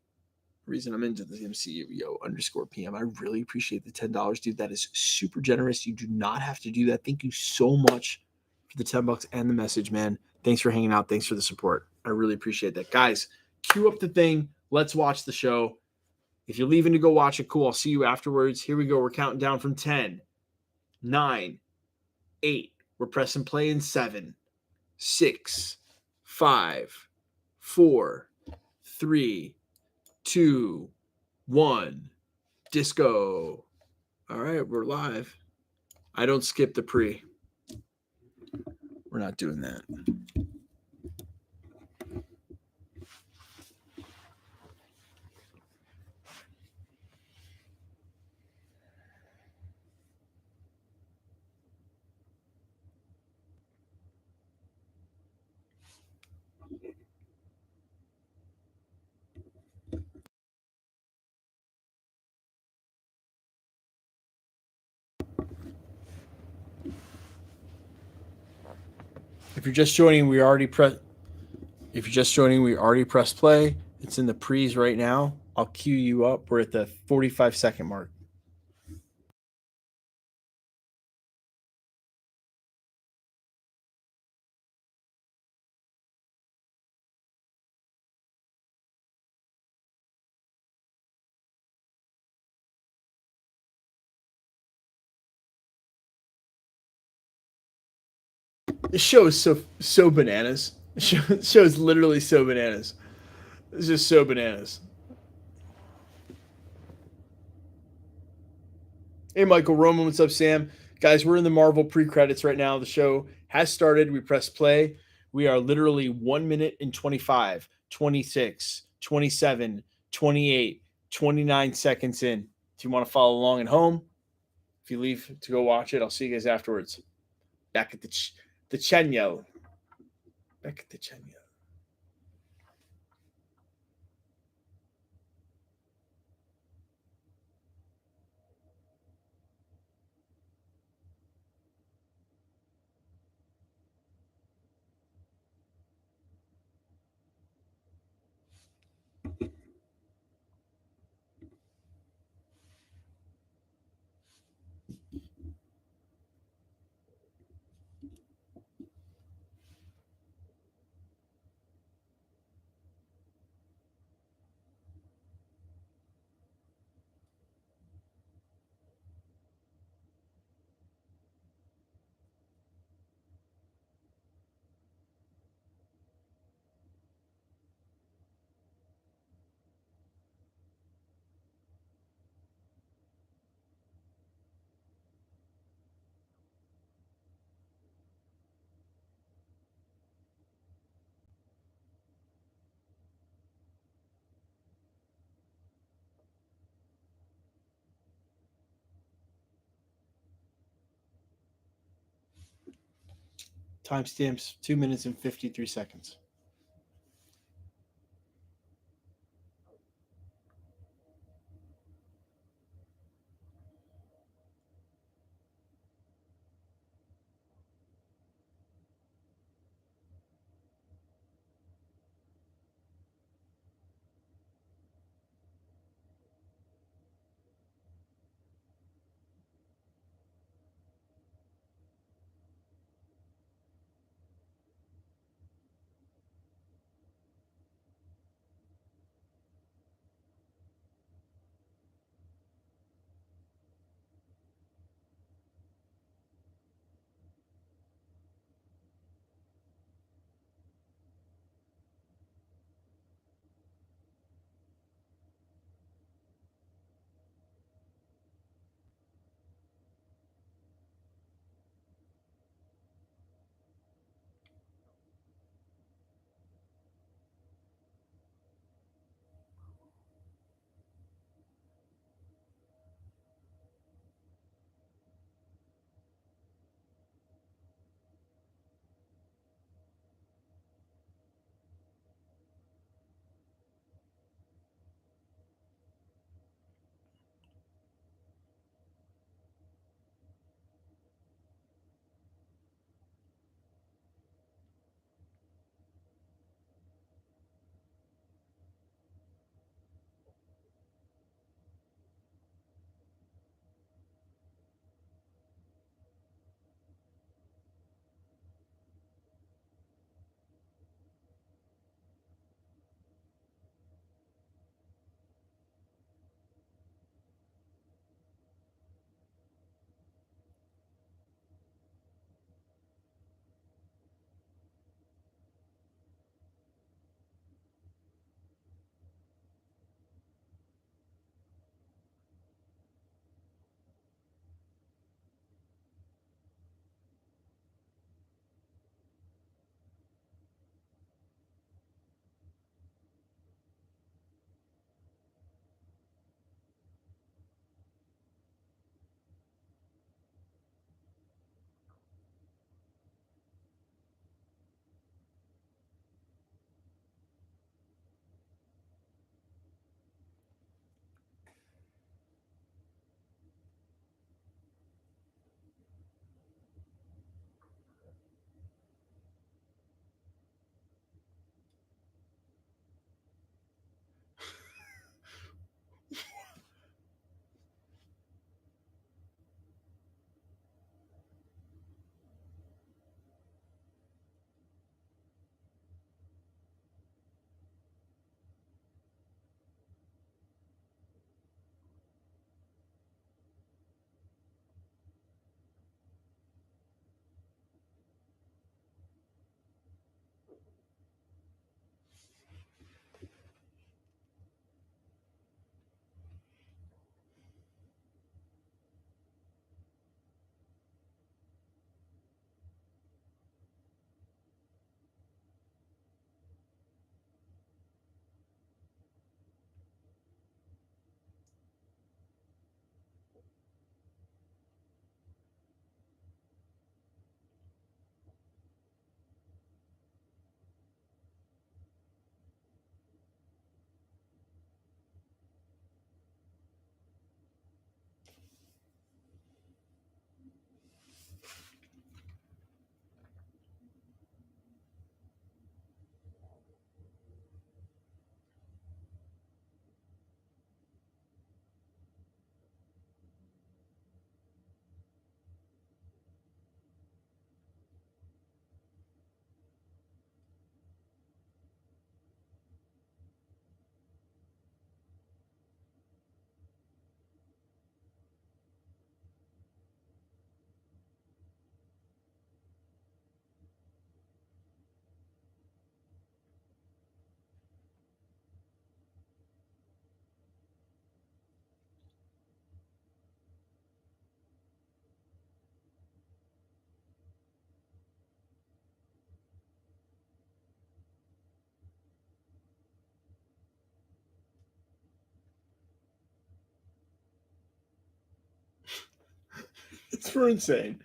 reason I'm into the MCU_PM. I really appreciate the $10, dude. That is super generous. You do not have to do that. Thank you so much for the $10 and the message, man. Thanks for hanging out. Thanks for the support. I really appreciate that. Guys, cue up the thing. Let's watch the show. If you're leaving to go watch it, cool. I'll see you afterwards. Here we go. We're counting down from 10, 9, 8. We're pressing play in 7, 6, 5, 4, 3, 2, 1. Disco. All right, we're live. I don't skip the pre. We're not doing that. If you're just joining, we already pressed play. It's in the pre's right now. I'll cue you up. We're at the 45-second mark. This show is so bananas. The show is literally so bananas. It's just so bananas. Hey, Michael Roman, what's up, Sam? Guys, we're in the Marvel pre-credits right now. The show has started. We press play. We are literally 1 minute and 25, 26, 27, 28, 29 seconds in. If you want to follow along at home, if you leave to go watch it, I'll see you guys afterwards. Back at the Chenyo. Back at the Chenyo. Timestamps 2 minutes and 53 seconds. for insane.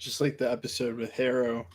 Just like the episode with Harrow.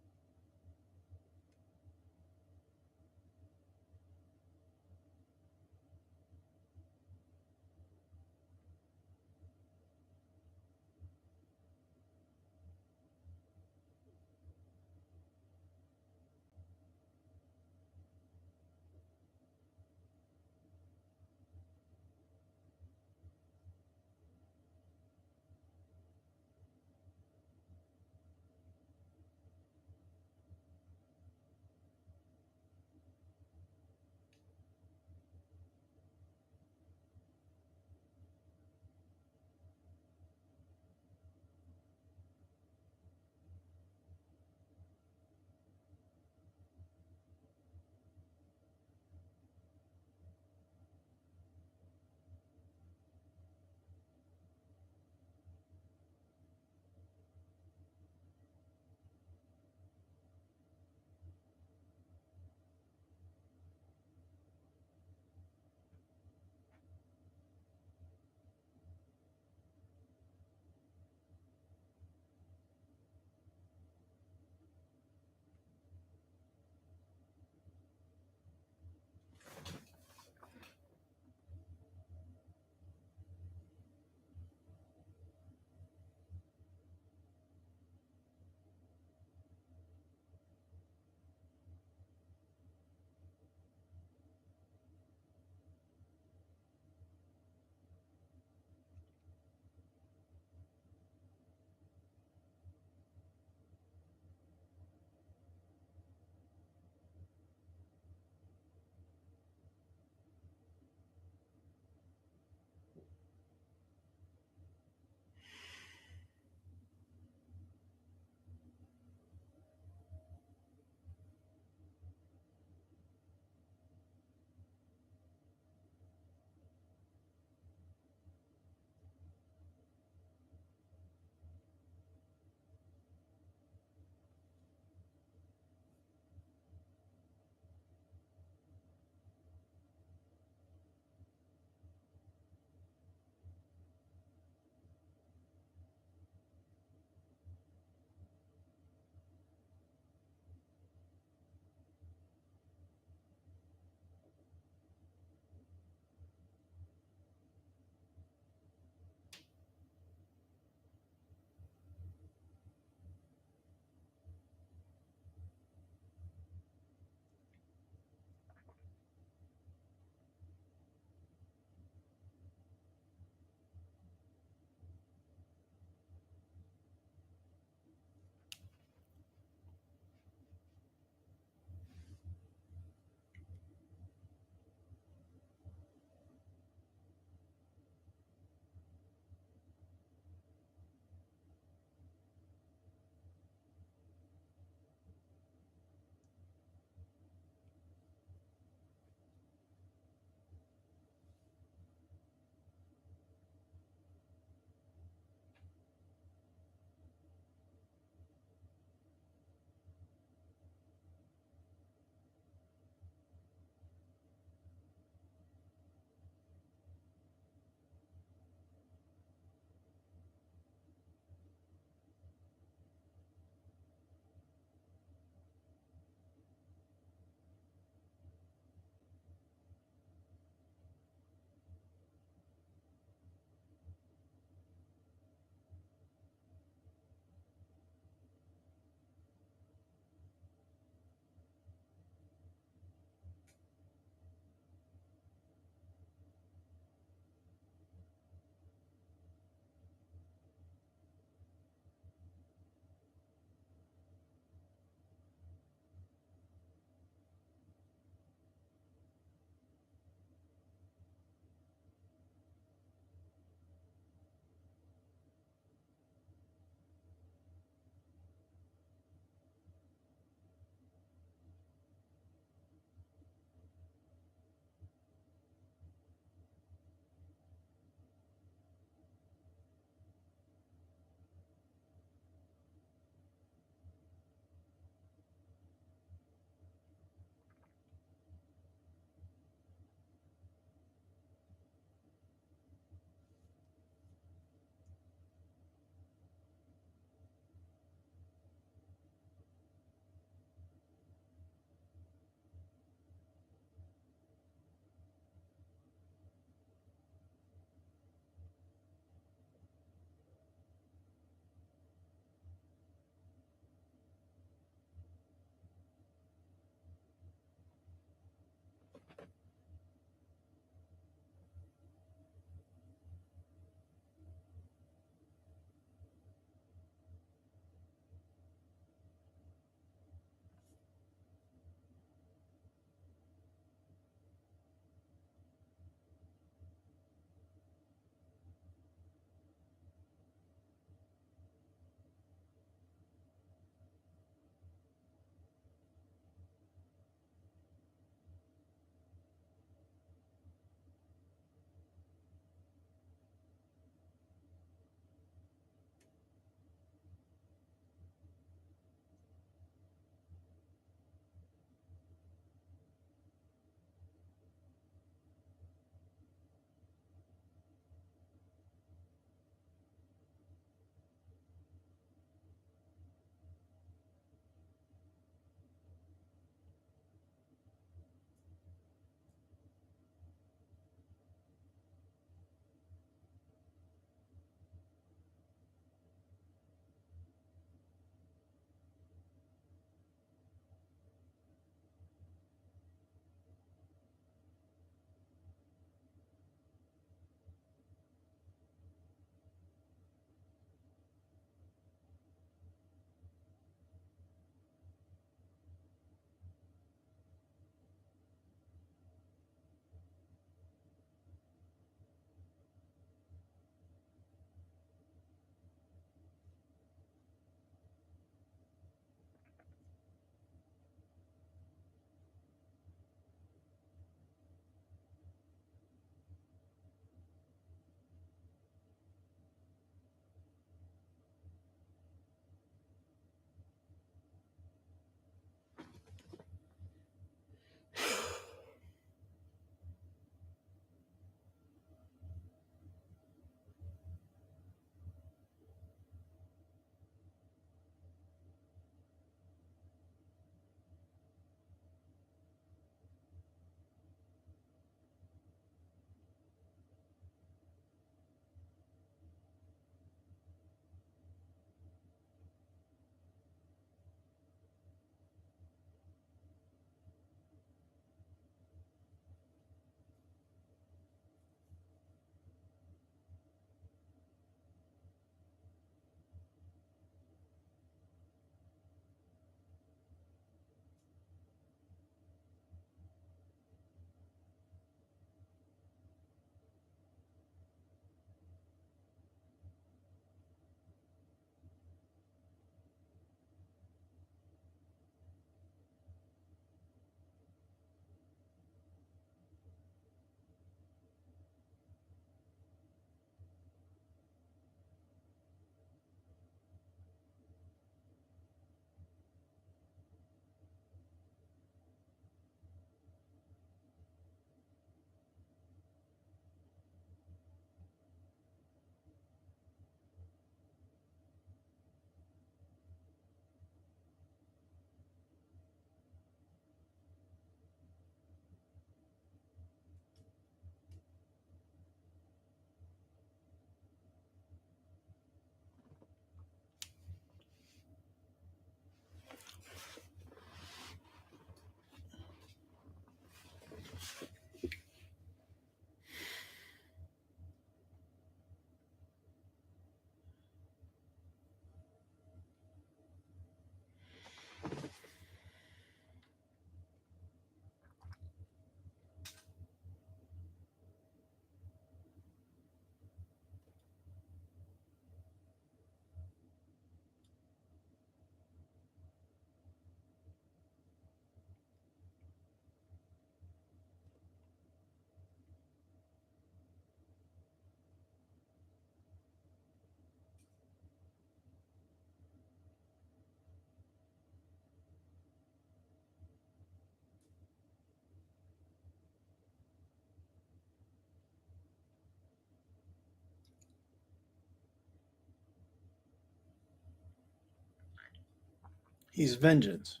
He's vengeance.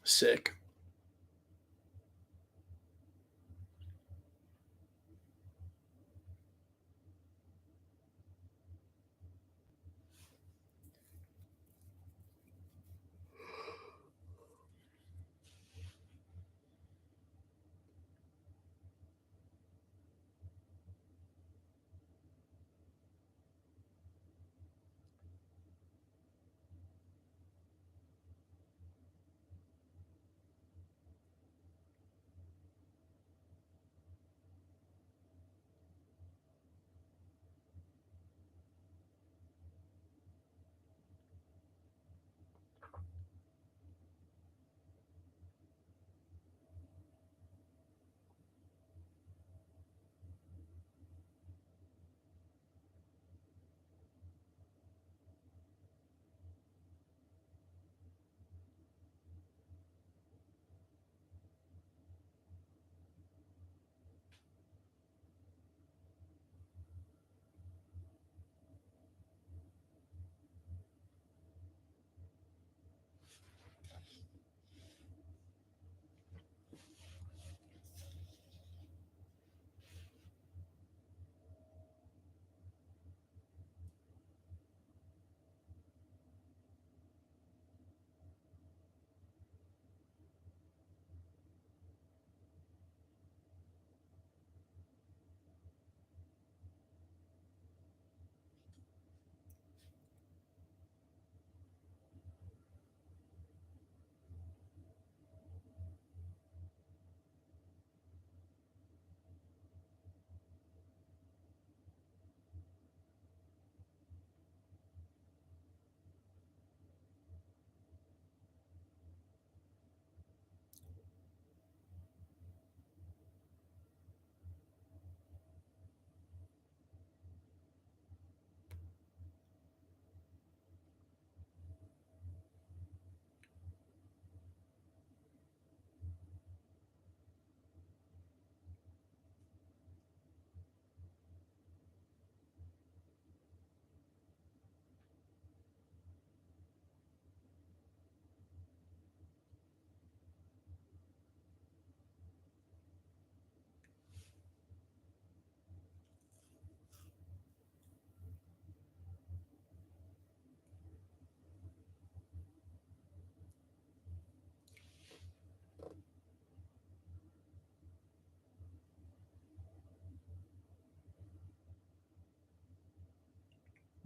Sick.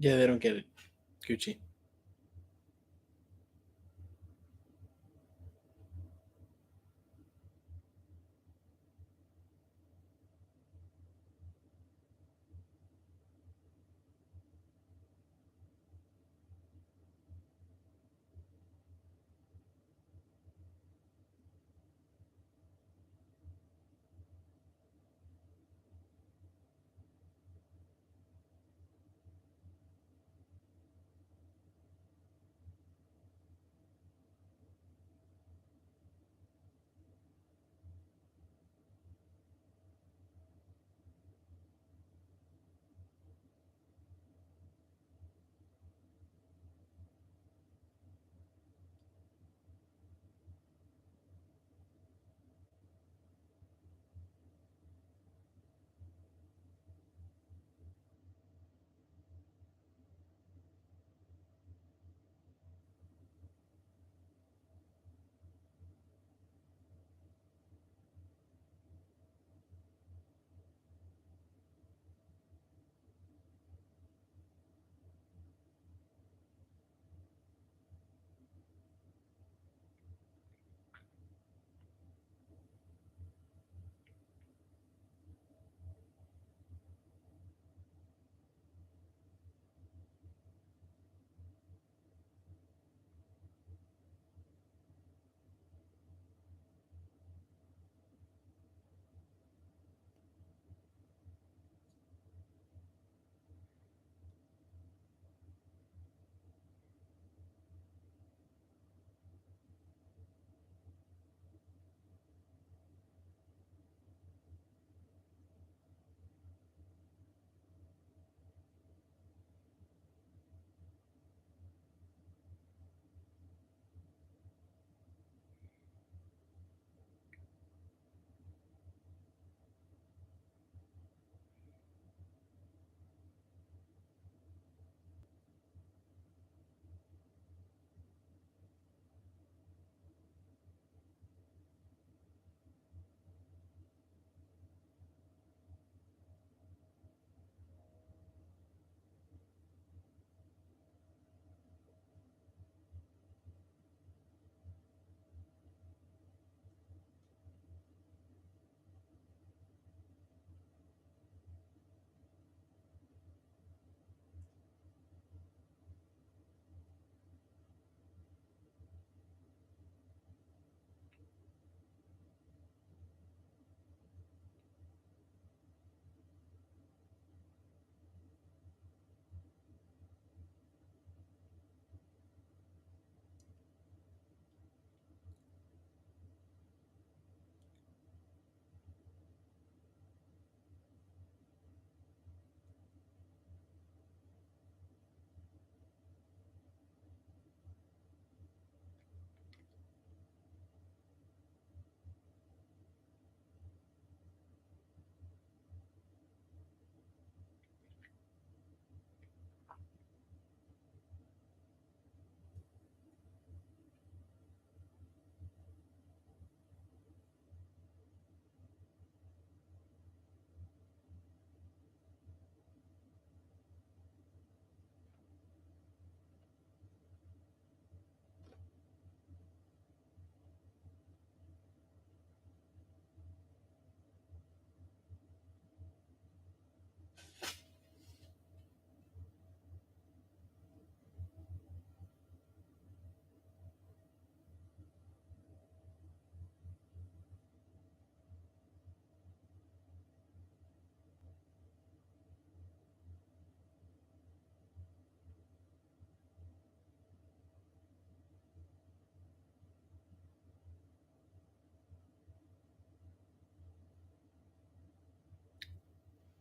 Yeah, they don't get it. Gucci.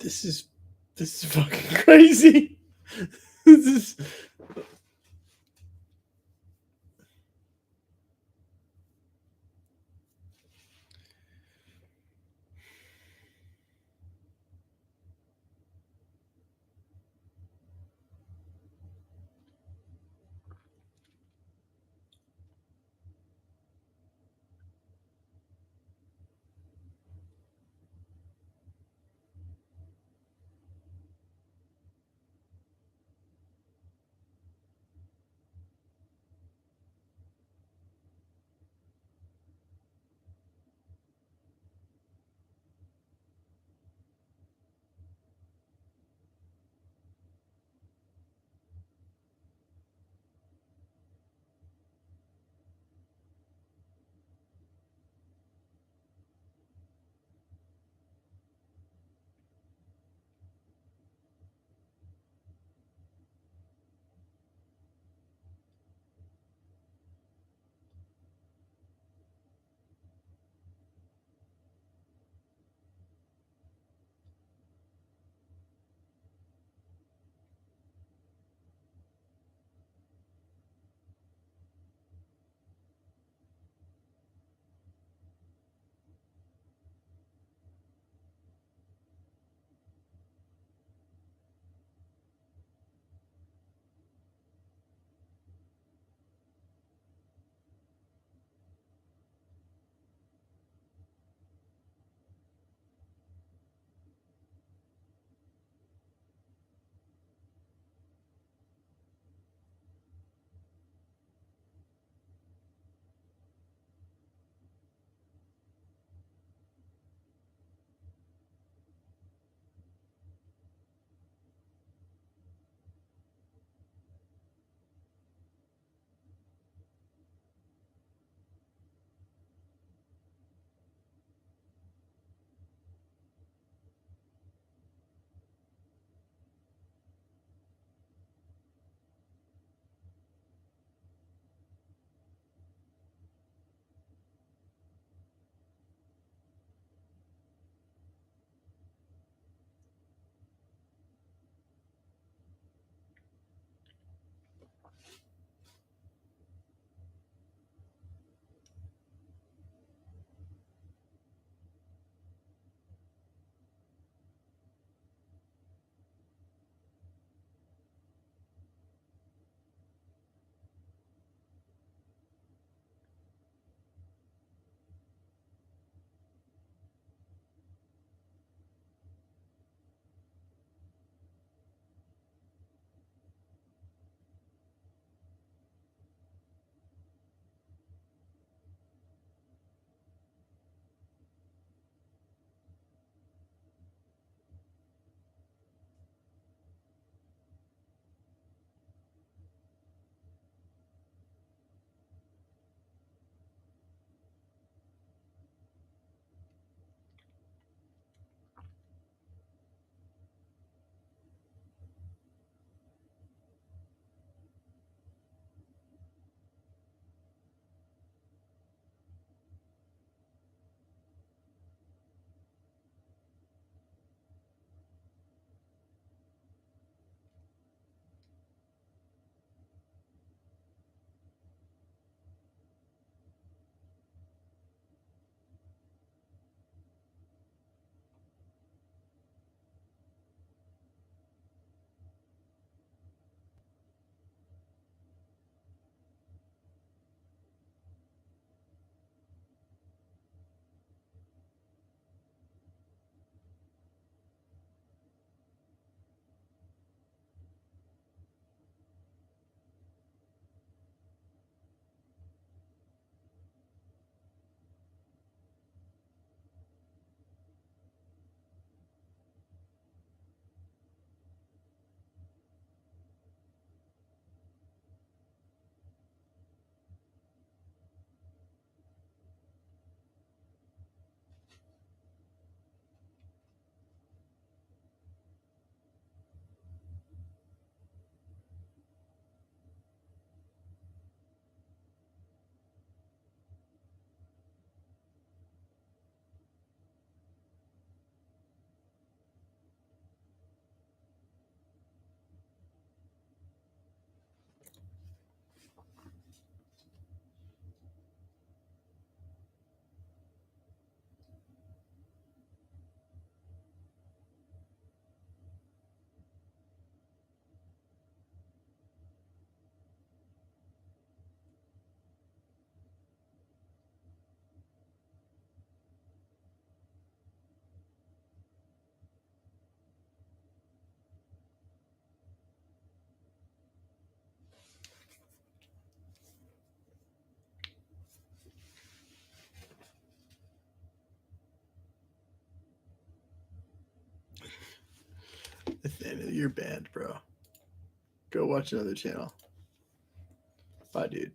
This is fucking crazy. This is Daniel, you're banned, bro. Go watch another channel. Bye, dude.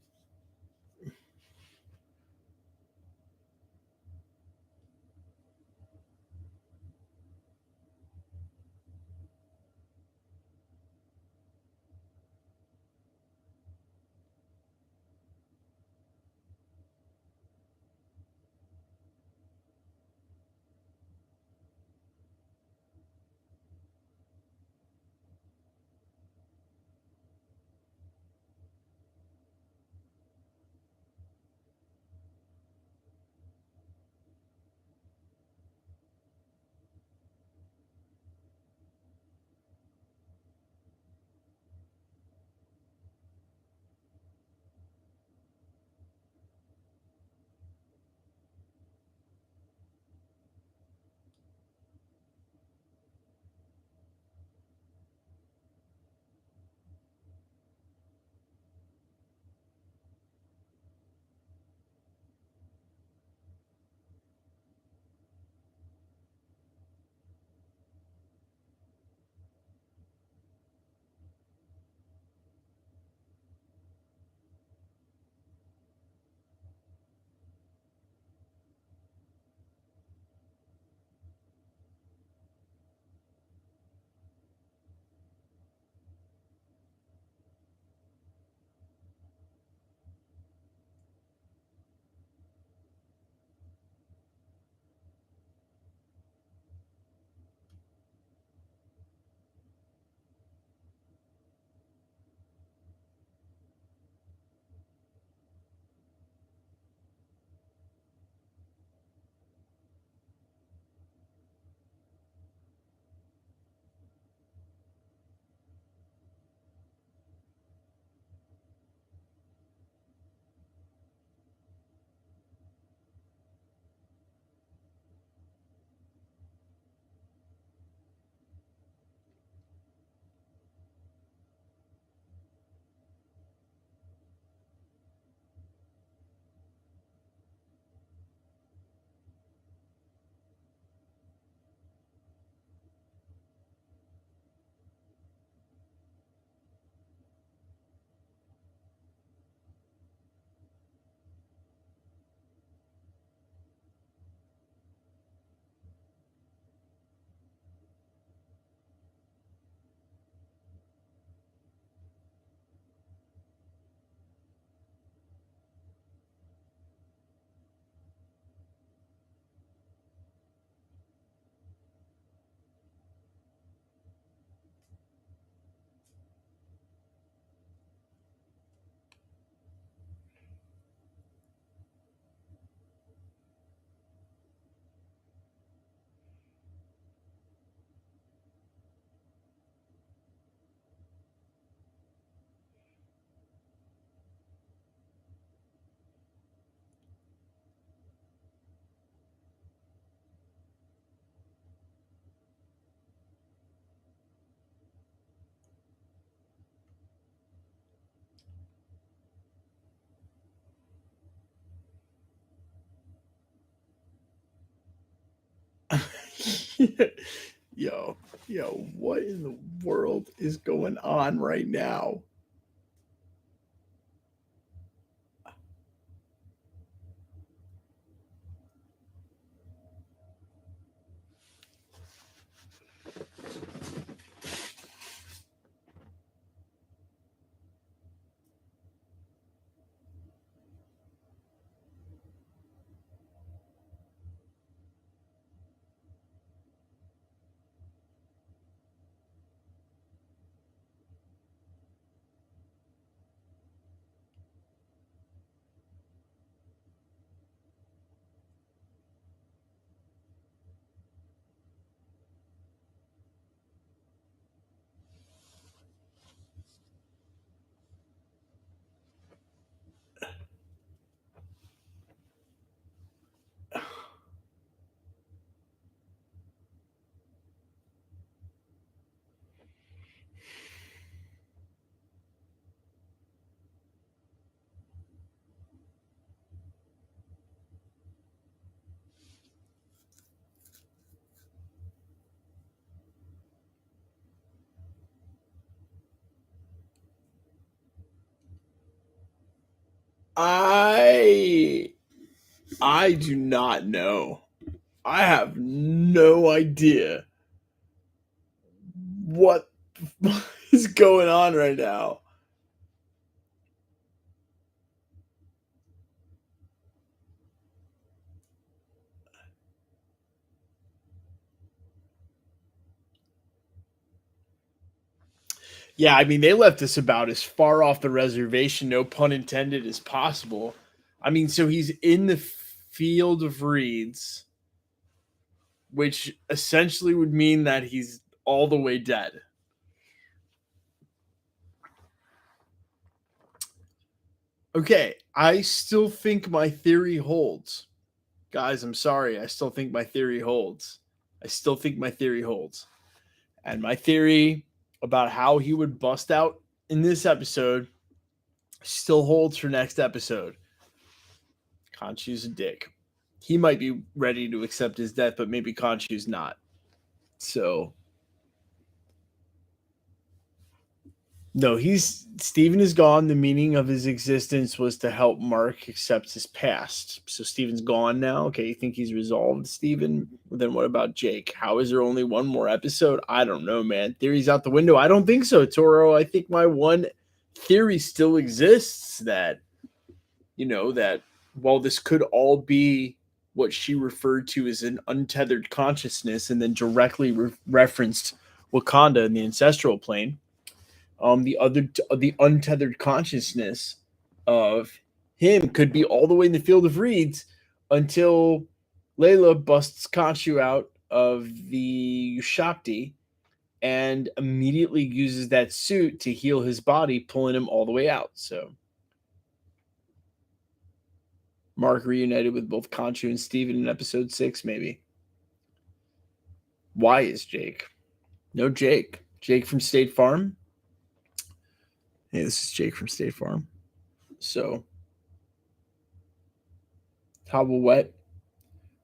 Yo, what in the world is going on right now? I do not know. I have no idea what is going on right now. Yeah, I mean, they left us about as far off the reservation, no pun intended, as possible. I mean, so he's in the field of reeds, which essentially would mean that he's all the way dead. Okay, I still think my theory holds. Guys, I'm sorry. I still think my theory holds. I still think my theory holds. And my theory about how he would bust out in this episode still holds for next episode. Khonshu's a dick. He might be ready to accept his death, but maybe Khonshu's not. So no, Steven is gone. The meaning of his existence was to help Mark accept his past. So Steven's gone now. Okay, you think he's resolved, Steven? Then what about Jake? How is there only one more episode? I don't know, man. Theory's out the window. I don't think so, Toro. I think my one theory still exists that, that while this could all be what she referred to as an untethered consciousness and then directly referenced Wakanda in the ancestral plane, the untethered consciousness of him could be all the way in the field of reeds until Layla busts Khonshu out of the Shakti and immediately uses that suit to heal his body, pulling him all the way out. So Mark reunited with both Khonshu and Steven in episode 6, maybe. Why is Jake? No Jake. Jake from State Farm. Hey, this is Jake from State Farm. So Wet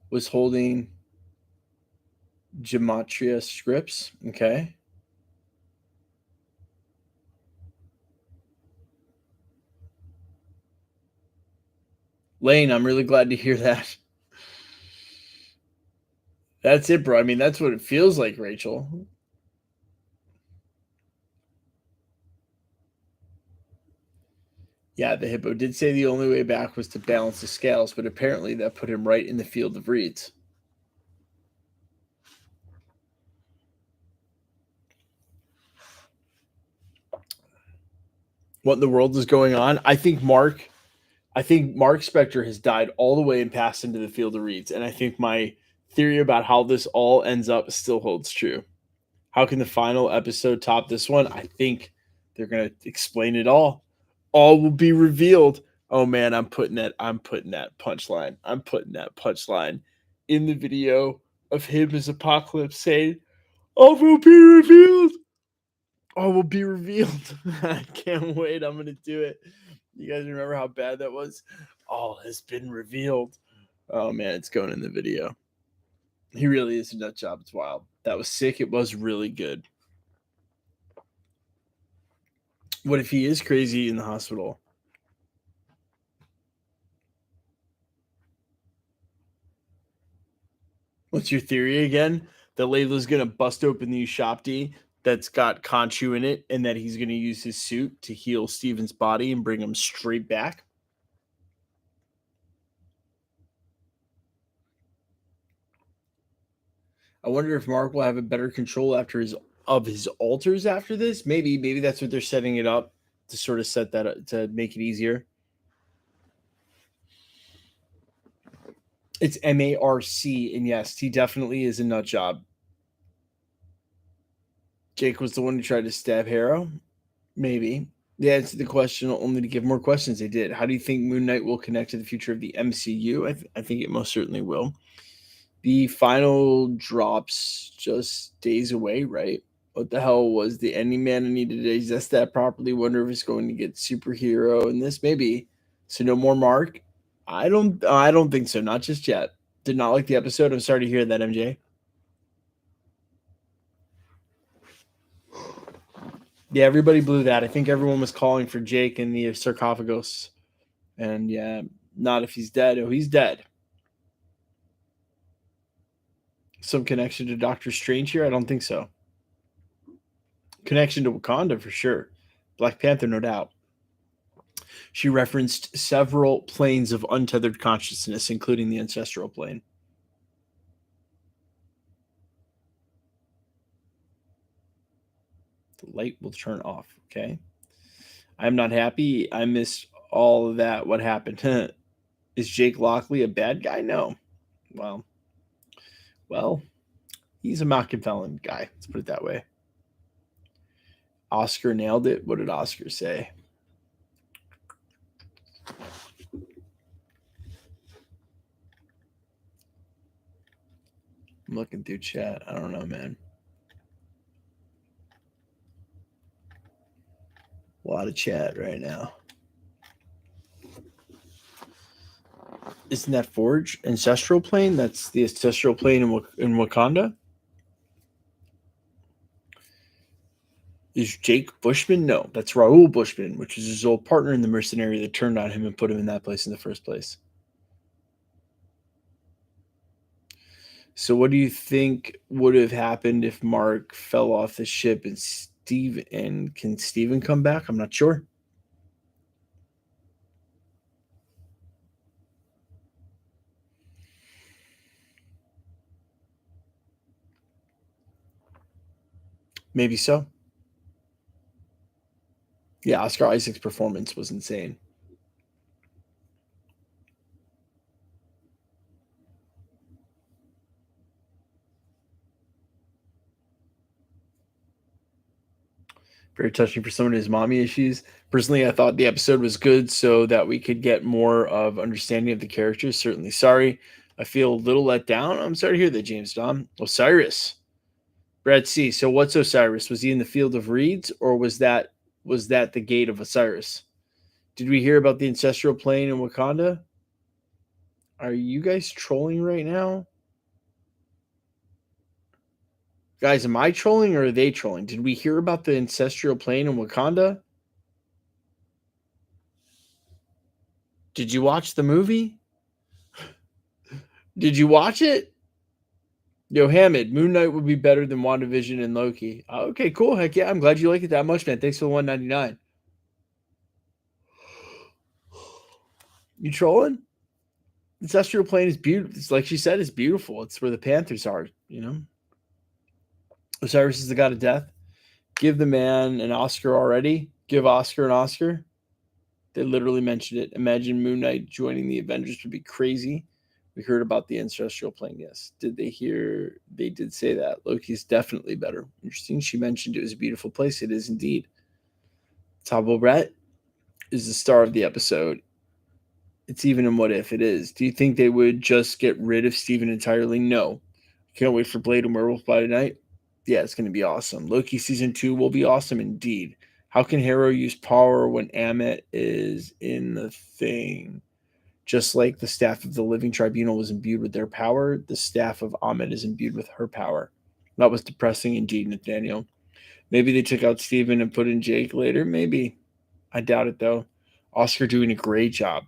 was holding Gematria scripts. Okay. Lane, I'm really glad to hear that. That's it, bro. I mean, that's what it feels like, Rachel. Yeah, the hippo did say the only way back was to balance the scales, but apparently that put him right in the field of reeds. What in the world is going on? I think Mark Spector has died all the way and passed into the field of reeds. And I think my theory about how this all ends up still holds true. How can the final episode top this one? I think they're gonna explain it all. All will be revealed. Oh man, I'm putting that punchline. I'm putting that punchline in the video of him as Apocalypse saying, all will be revealed. All will be revealed. I can't wait. I'm gonna do it. You guys remember how bad that was? All has been revealed. Oh man, it's going in the video. He really is a nut job. It's wild. That was sick. It was really good. What if he is crazy in the hospital? What's your theory again? That Layla's gonna bust open the Ushapti that's got Khonshu in it, and that he's gonna use his suit to heal Steven's body and bring him straight back? I wonder if Mark will have a better control after his altars after this. Maybe that's what they're setting it up to sort of set that up, to make it easier. It's Marc, and yes, he definitely is a nut job. Jake was the one who tried to stab Harrow. Maybe. They answered the question only to give more questions. They did. How do you think Moon Knight will connect to the future of the MCU? I think it most certainly will. The final drops just days away, right? What the hell was the ending man? I need to digest that properly. Wonder if it's going to get superhero in this. Maybe. So no more Mark. I don't think so. Not just yet. Did not like the episode. I'm sorry to hear that, MJ. Yeah, everybody blew that. I think everyone was calling for Jake in the sarcophagus. And yeah, not if he's dead. Oh, he's dead. Some connection to Doctor Strange here? I don't think so. Connection to Wakanda for sure. Black Panther, no doubt. She referenced several planes of untethered consciousness, including the ancestral plane. The light will turn off. Okay. I'm not happy. I missed all of that. What happened? Is Jake Lockley a bad guy? No. Well, he's a Machiavellian guy. Let's put it that way. Oscar nailed it. What did Oscar say? I'm looking through chat. I don't know, man. A lot of chat right now. Isn't that Forge ancestral plane? That's the ancestral plane in Wakanda. Is Jake Bushman? No, that's Raul Bushman, which is his old partner in the mercenary that turned on him and put him in that place in the first place. So what do you think would have happened if Mark fell off the ship and can Steven come back? I'm not sure. Maybe so. Yeah, Oscar Isaac's performance was insane. Very touching for someone who's mommy issues. Personally, I thought the episode was good so that we could get more of understanding of the characters. Certainly sorry. I feel a little let down. I'm sorry to hear that, James Dom. Osiris. Brad C. So what's Osiris? Was he in the field of reeds or was that the gate of Osiris? Did we hear about the ancestral plane in Wakanda? Are you guys trolling right now? Guys, am I trolling or are they trolling? Did we hear about the ancestral plane in Wakanda? Did you watch the movie? Did you watch it? Yo, Hamid, Moon Knight would be better than WandaVision and Loki. Okay, cool. Heck yeah. I'm glad you like it that much, man. Thanks for the $1.99. You trolling? Ancestral plane is beautiful. It's like she said, it's beautiful. It's where the Panthers are, you know? Osiris is the god of death. Give the man an Oscar already. Give Oscar an Oscar. They literally mentioned it. Imagine Moon Knight joining the Avengers would be crazy. We heard about the ancestral plane. Yes. Did they hear? They did say that. Loki's definitely better. Interesting. She mentioned it was a beautiful place. It is indeed. Tabo Brett is the star of the episode. It's even in What If. It is. Do you think they would just get rid of Steven entirely? No. Can't wait for Blade and Werewolf by tonight. Yeah, it's going to be awesome. Loki season 2 will be awesome indeed. How can Harrow use power when Ammit is in the thing? Just like the staff of the Living Tribunal was imbued with their power, the staff of Ammit is imbued with her power. That was depressing indeed, Nathaniel. Maybe they took out Steven and put in Jake later. Maybe. I doubt it, though. Oscar doing a great job.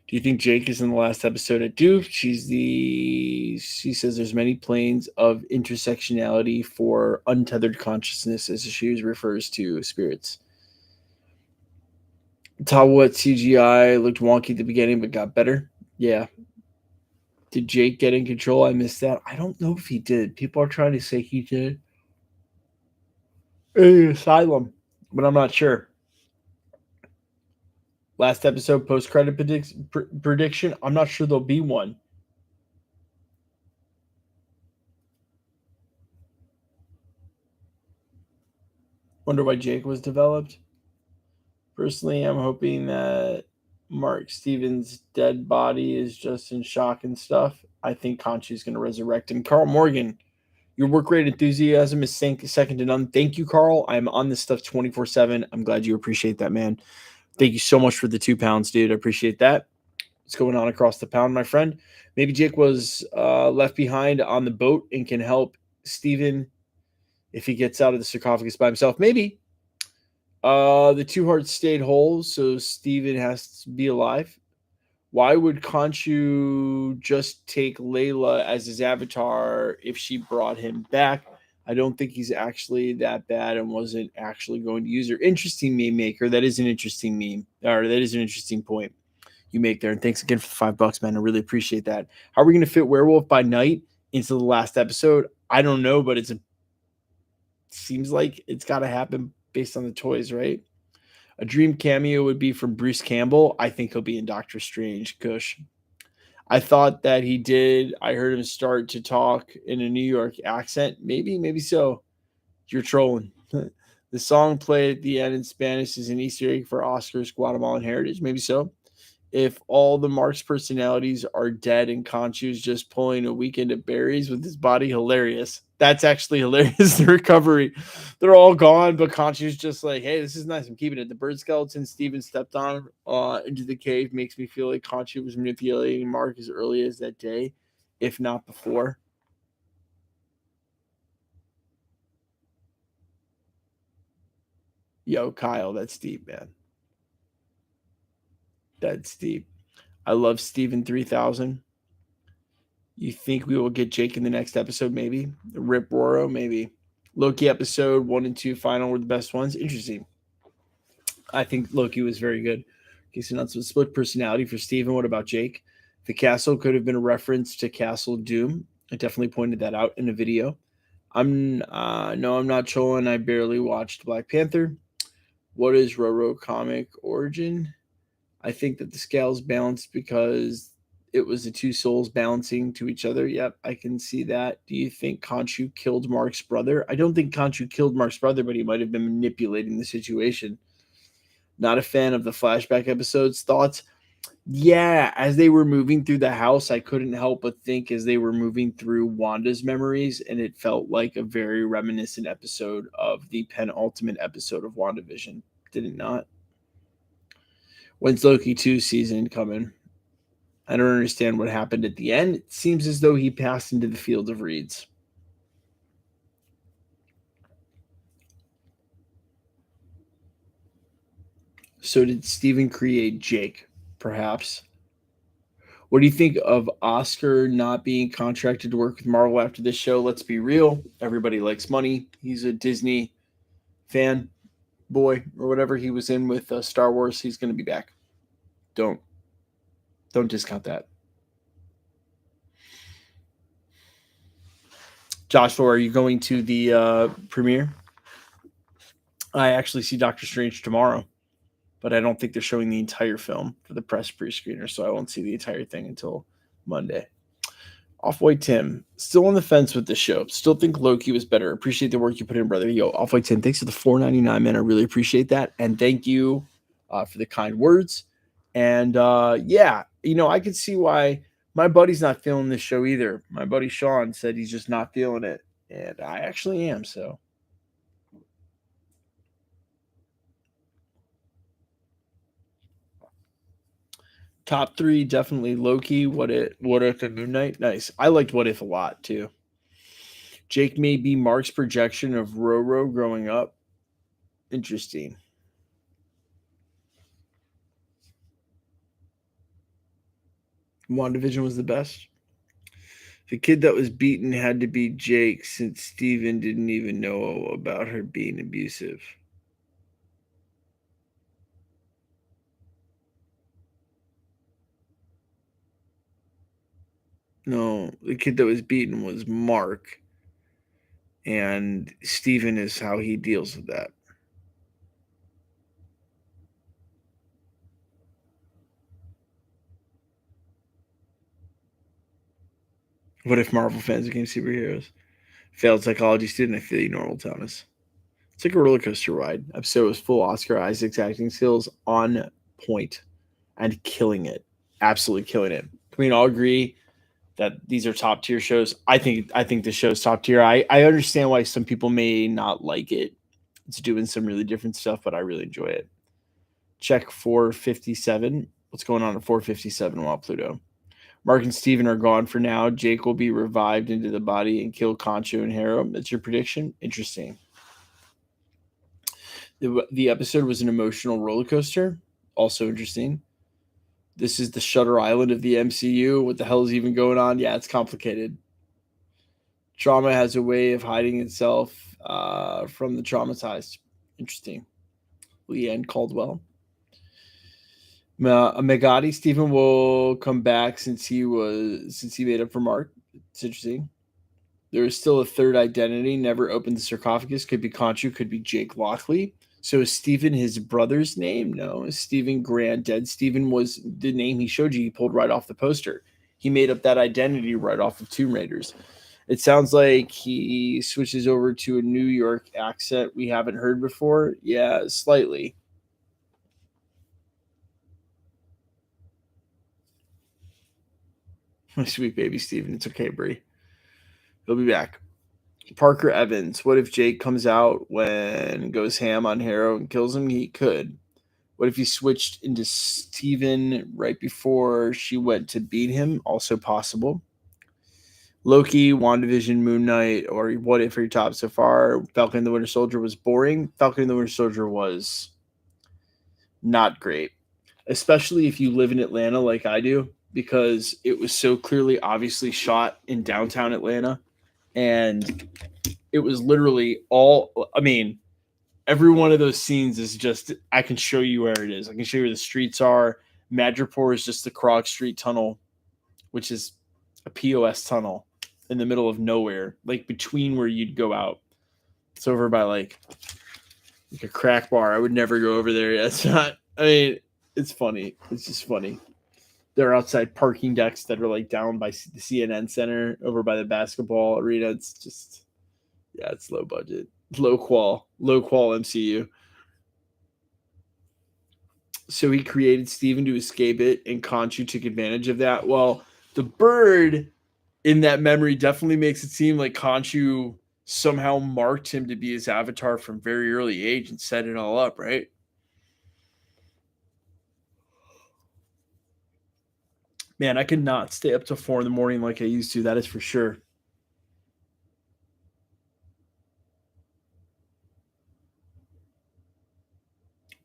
Do you think Jake is in the last episode at Duke? She says there's many planes of intersectionality for untethered consciousness as she refers to spirits. Tawat CGI looked wonky at the beginning, but got better. Yeah. Did Jake get in control? I missed that. I don't know if he did. People are trying to say he did. Asylum, but I'm not sure. Last episode post-credit prediction. I'm not sure there'll be one. Wonder why Jake was developed. Personally, I'm hoping that Mark Stevens' dead body is just in shock and stuff. I think Conchi's going to resurrect him. Carl Morgan, your work rate enthusiasm is second to none. Thank you, Carl. I'm on this stuff 24/7. I'm glad you appreciate that, man. Thank you so much for the £2, dude. I appreciate that. What's going on across the pound, my friend? Maybe Jake was left behind on the boat and can help Steven if he gets out of the sarcophagus by himself. Maybe. The 2 hearts stayed whole, so Steven has to be alive. Why would Khonshu just take Layla as his avatar if she brought him back? I don't think he's actually that bad and wasn't actually going to use her. Interesting meme maker. That is an interesting meme, or that is an interesting point you make there. And thanks again for the $5, man. I really appreciate that. How are we going to fit Werewolf by Night into the last episode? I don't know, but seems like it's got to happen based on the toys, right? A dream cameo would be from Bruce Campbell. I think he'll be in Doctor Strange. Kush. I thought that he did. I heard him start to talk in a New York accent. Maybe so. You're trolling. The song played at the end in Spanish is an Easter egg for Oscar's Guatemalan heritage. Maybe so. If all the Mark's personalities are dead and Conchu's just pulling a weekend at berries with his body, hilarious. That's actually hilarious. The recovery. They're all gone, but Conchu's just like, hey, this is nice. I'm keeping it. The bird skeleton Steven stepped on into the cave makes me feel like Conchu was manipulating Mark as early as that day, if not before. Yo, Kyle, that's deep, man. That's deep. I love Steven 3000. You think we will get Jake in the next episode? Maybe. Rip Roro? Maybe. Loki episode 1 and 2 final were the best ones. Interesting. I think Loki was very good. Okay, so not some split personality for Steven. What about Jake? The castle could have been a reference to Castle Doom. I definitely pointed that out in a video. I'm not trolling. I barely watched Black Panther. What is Roro comic origin? I think that the scale's balanced because it was the two souls balancing to each other. Yep, I can see that. Do you think Khonshu killed Mark's brother? I don't think Khonshu killed Mark's brother, but he might have been manipulating the situation. Not a fan of the flashback episodes. Thoughts? Yeah, as they were moving through the house, I couldn't help but think as they were moving through Wanda's memories, and it felt like a very reminiscent episode of the penultimate episode of WandaVision. Did it not? When's Loki 2 season coming? I don't understand what happened at the end. It seems as though he passed into the field of reeds. So did Steven create Jake? Perhaps. What do you think of Oscar not being contracted to work with Marvel after this show? Let's be real. Everybody likes money. He's a Disney fan boy or whatever he was in with Star Wars. He's going to be back. Don't discount that. Joshua, are you going to the premiere? I actually see Doctor Strange tomorrow, but I don't think they're showing the entire film for the press pre-screener, so I won't see the entire thing until Monday. Off-White Tim, still on the fence with the show. Still think Loki was better. Appreciate the work you put in, brother. Yo, Off-White Tim, thanks for the $4.99, man. I really appreciate that. And thank you for the kind words. And yeah, I could see why my buddy's not feeling this show either. My buddy Sean said he's just not feeling it. And I actually am, so. Top 3, definitely Loki. What If and Moon Knight? Nice. I liked What If a lot, too. Jake may be Mark's projection of Roro growing up. Interesting. WandaVision was the best. The kid that was beaten had to be Jake since Steven didn't even know about her being abusive. No, the kid that was beaten was Mark. And Steven is how he deals with that. What if Marvel fans became superheroes? Failed psychology student, I feel you, normal Thomas. It's like a roller coaster ride. Episode was full Oscar Isaac's acting skills on point and killing it. Absolutely killing it. Can we all agree that these are top tier shows? I think the show's top tier. I understand why some people may not like it. It's doing some really different stuff, but I really enjoy it. Check 457. What's going on at 457 while Pluto? Mark and Steven are gone for now. Jake will be revived into the body and kill Concho and Harrow. That's your prediction? Interesting. The episode was an emotional roller coaster. Also interesting. This is the Shutter Island of the MCU. What the hell is even going on? Yeah, it's complicated. Trauma has a way of hiding itself from the traumatized. Interesting. Leanne Caldwell. Megati Stephen will come back since he made up for Mark. It's interesting. There is still a third identity. Never opened the sarcophagus. Could be Conchu. Could be Jake Lockley. So is Stephen his brother's name? No. Is Stephen Grant dead? Stephen was the name he showed you. He pulled right off the poster. He made up that identity right off of Tomb Raiders. It sounds like he switches over to a New York accent we haven't heard before. Yeah, slightly. My sweet baby Steven. It's okay, Brie. He'll be back. Parker Evans. What if Jake comes out when goes ham on Harrow and kills him? He could. What if he switched into Steven right before she went to beat him? Also possible. Loki, WandaVision, Moon Knight, or what if your top so far? Falcon and the Winter Soldier was boring. Falcon and the Winter Soldier was not great, especially if you live in Atlanta like I do, because it was so clearly, obviously shot in downtown Atlanta. And it was literally all, I mean, every one of those scenes is just, I can show you where it is. I can show you where the streets are. Madripoor is just the Krog Street Tunnel, which is a POS tunnel in the middle of nowhere, like between where you'd go out. It's over by like a crack bar. I would never go over there. It's not, I mean, it's funny. It's just funny. There are outside parking decks that are like down by the CNN Center over by the basketball arena. It's just, yeah, it's low budget, low qual MCU. So he created Steven to escape it, and Khonshu took advantage of that. Well, the bird in that memory definitely makes it seem like Khonshu somehow marked him to be his avatar from very early age and set it all up, right? Man, I could not stay up till 4 a.m. like I used to. That is for sure.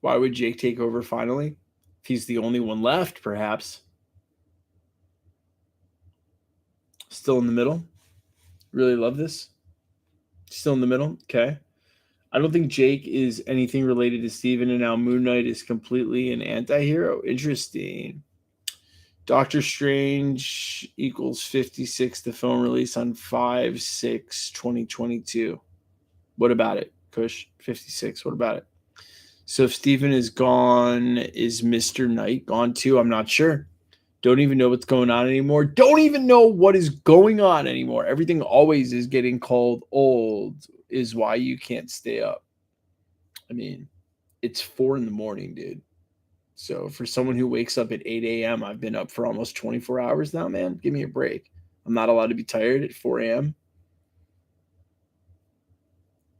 Why would Jake take over finally? If he's the only one left, perhaps. Still in the middle. Really love this. Still in the middle. Okay. I don't think Jake is anything related to Steven, and now Moon Knight is completely an anti-hero. Interesting. Doctor Strange equals 56, the film release on 5/6/2022. What about it, Kush? 56. What about it? So if Steven is gone, is Mr. Knight gone too? I'm not sure. Don't even know what's going on anymore. Don't even know what is going on anymore. Everything always is getting called old, is why you can't stay up. I mean, it's 4 a.m, dude. So for someone who wakes up at 8 a.m., I've been up for almost 24 hours now, man. Give me a break. I'm not allowed to be tired at 4 a.m.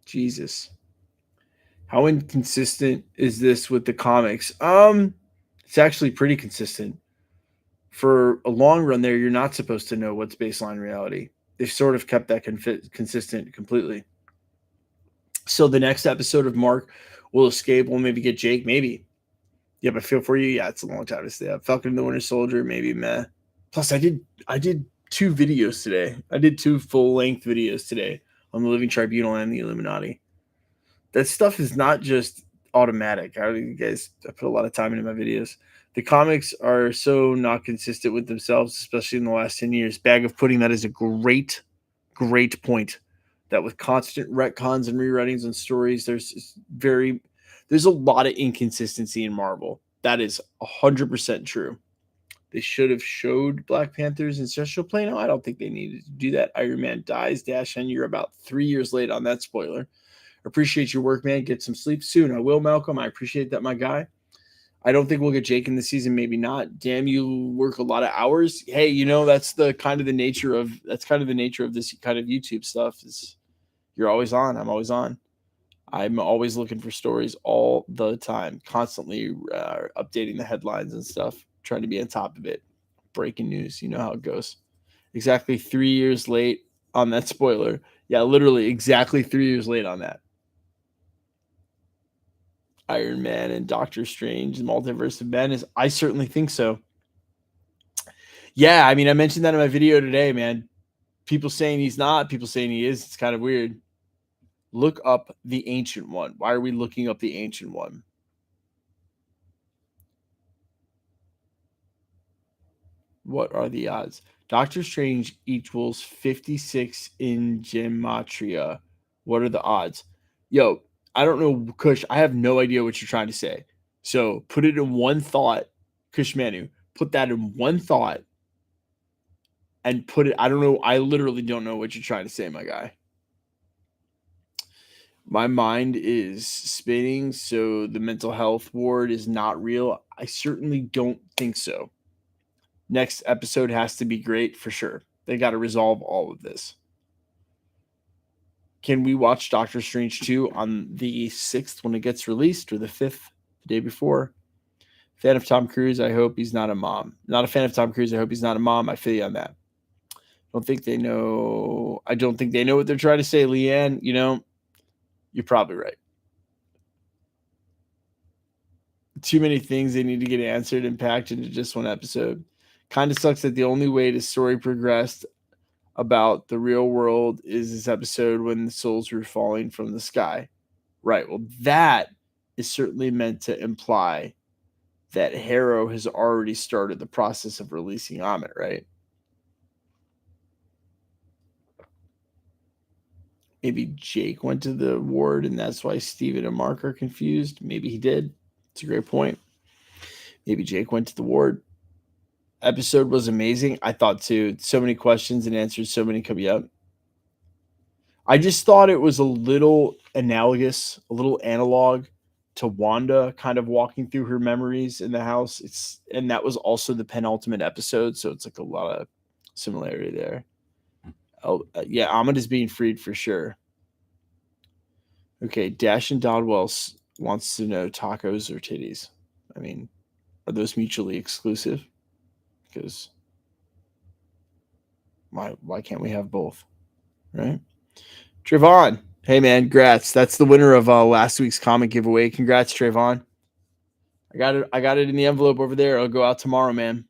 Jesus. How inconsistent is this with the comics? It's actually pretty consistent. For a long run there, you're not supposed to know what's baseline reality. They've sort of kept that consistent completely. So the next episode of Mark will escape. We'll maybe get Jake, maybe. Yeah, but feel for you. Yeah, it's a long time to stay up. Falcon and the Winter Soldier, maybe meh. Plus, I did 2 videos today. I did 2 full-length videos today on the Living Tribunal and the Illuminati. That stuff is not just automatic. I put a lot of time into my videos. The comics are so not consistent with themselves, especially in the last 10 years. Bag of Pudding, that is a great point. That with constant retcons and rewritings and stories, there's a lot of inconsistency in Marvel. That is 100% true. They should have showed Black Panther's ancestral plane. No, I don't think they needed to do that. Iron Man dies. Dash, and you're about 3 years late on that spoiler. Appreciate your work, man. Get some sleep soon. I will, Malcolm. I appreciate that, my guy. I don't think we'll get Jake in the season. Maybe not. Damn, you work a lot of hours. Hey, that's the kind of the nature of this kind of YouTube stuff. Is you're always on. I'm always on. I'm always looking for stories all the time, constantly updating the headlines and stuff, trying to be on top of it. Breaking news. You know how it goes. Exactly 3 years late on that spoiler. Yeah, literally exactly 3 years late on that. Iron Man and Doctor Strange, the Multiverse of Madness. I certainly think so. Yeah, I mean, I mentioned that in my video today, man. People saying he's not, people saying he is. It's kind of weird. Look up the Ancient One. Why are we looking up the Ancient One? What are the odds? Doctor Strange equals 56 in gematria. What are the odds? Yo, I don't know, Kush. I have no idea what you're trying to say. So put it in one thought, Kush Manu. Put that in one thought and put it. I don't know. I literally don't know what you're trying to say, my guy. My mind is spinning, so the mental health ward is not real. I certainly don't think so. Next episode has to be great for sure. They got to resolve all of this. Can we watch Doctor Strange 2 on the 6th when it gets released or the 5th, the day before? Fan of Tom Cruise. I hope he's not a mom. Not a fan of Tom Cruise. I hope he's not a mom. I feel you on that. Don't think they know. I don't think they know what they're trying to say, Leanne. You know, you're probably right. Too many things they need to get answered and packed into just one episode. Kind of sucks that the only way the story progressed about the real world is this episode when the souls were falling from the sky. Right. Well, that is certainly meant to imply that Harrow has already started the process of releasing Amit, right? Maybe Jake went to the ward and that's why Steven and Mark are confused. Maybe he did. It's a great point. Maybe Jake went to the ward. Episode was amazing. I thought too. So many questions and answers, so many coming up. I just thought it was a little analogous, a little analog to Wanda kind of walking through her memories in the house. And that was also the penultimate episode, so it's like a lot of similarity there. Oh, yeah, Ahmed is being freed for sure. Okay, Dash and Dodwell wants to know tacos or titties. I mean, are those mutually exclusive? Because why can't we have both? Right? Trayvon. Hey man, congrats. That's the winner of last week's comic giveaway. Congrats, Trayvon. I got it in the envelope over there. I'll go out tomorrow, man.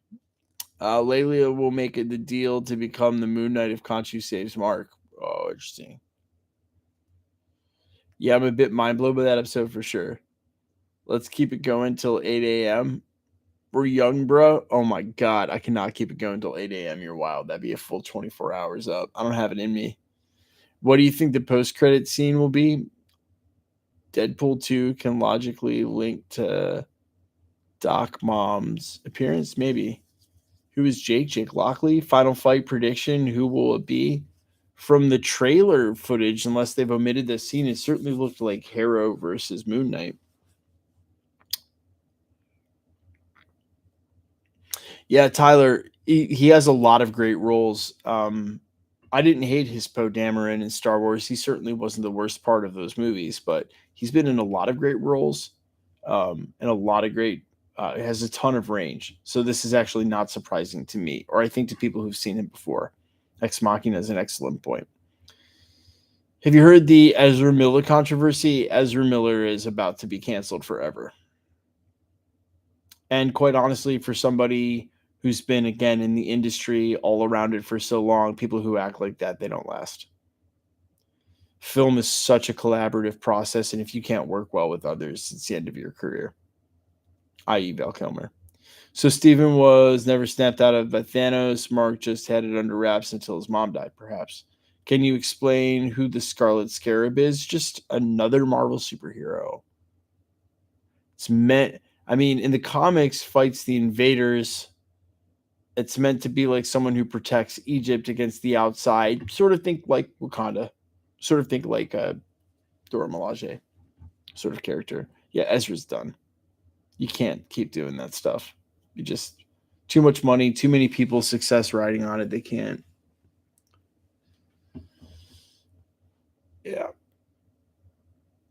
Lelia will make it the deal to become the Moon Knight if Khonshu saves Mark. Oh, interesting. Yeah, I'm a bit mind blown by that episode for sure. Let's keep it going till 8 a.m. We're young, bro. Oh my god, I cannot keep it going till 8 a.m. You're wild. That'd be a full 24 hours up. I don't have it in me. What do you think the post-credit scene will be? Deadpool 2 can logically link to Doc Mom's appearance? Maybe. Who is Jake? Jake Lockley? Final fight prediction. Who will it be? From the trailer footage, unless they've omitted the scene, it certainly looked like Harrow versus Moon Knight. Yeah, Tyler, he has a lot of great roles. I didn't hate his Poe Dameron in Star Wars. He certainly wasn't the worst part of those movies, but he's been in a lot of great roles and a lot of great. Has a ton of range. So this is actually not surprising to me, or I think to people who've seen him before. Ex Machina is an excellent point. Have you heard the Ezra Miller controversy? Ezra Miller is about to be canceled forever. And quite honestly, for somebody who's been again in the industry all around it for so long, people who act like that, they don't last. Film is such a collaborative process, and if you can't work well with others, it's the end of your career, i.e. Val Kilmer. So Steven was never snapped out of by Thanos. Mark just had it under wraps until his mom died, perhaps. Can you explain who the Scarlet Scarab is? Just another Marvel superhero. It's meant, I mean, in the comics, fights the invaders. It's meant to be like someone who protects Egypt against the outside. Sort of think like Wakanda. Sort of think like Dora Milaje sort of character. Yeah, Ezra's done. You can't keep doing that stuff. You just too much money, too many people success riding on it. They can't. Yeah.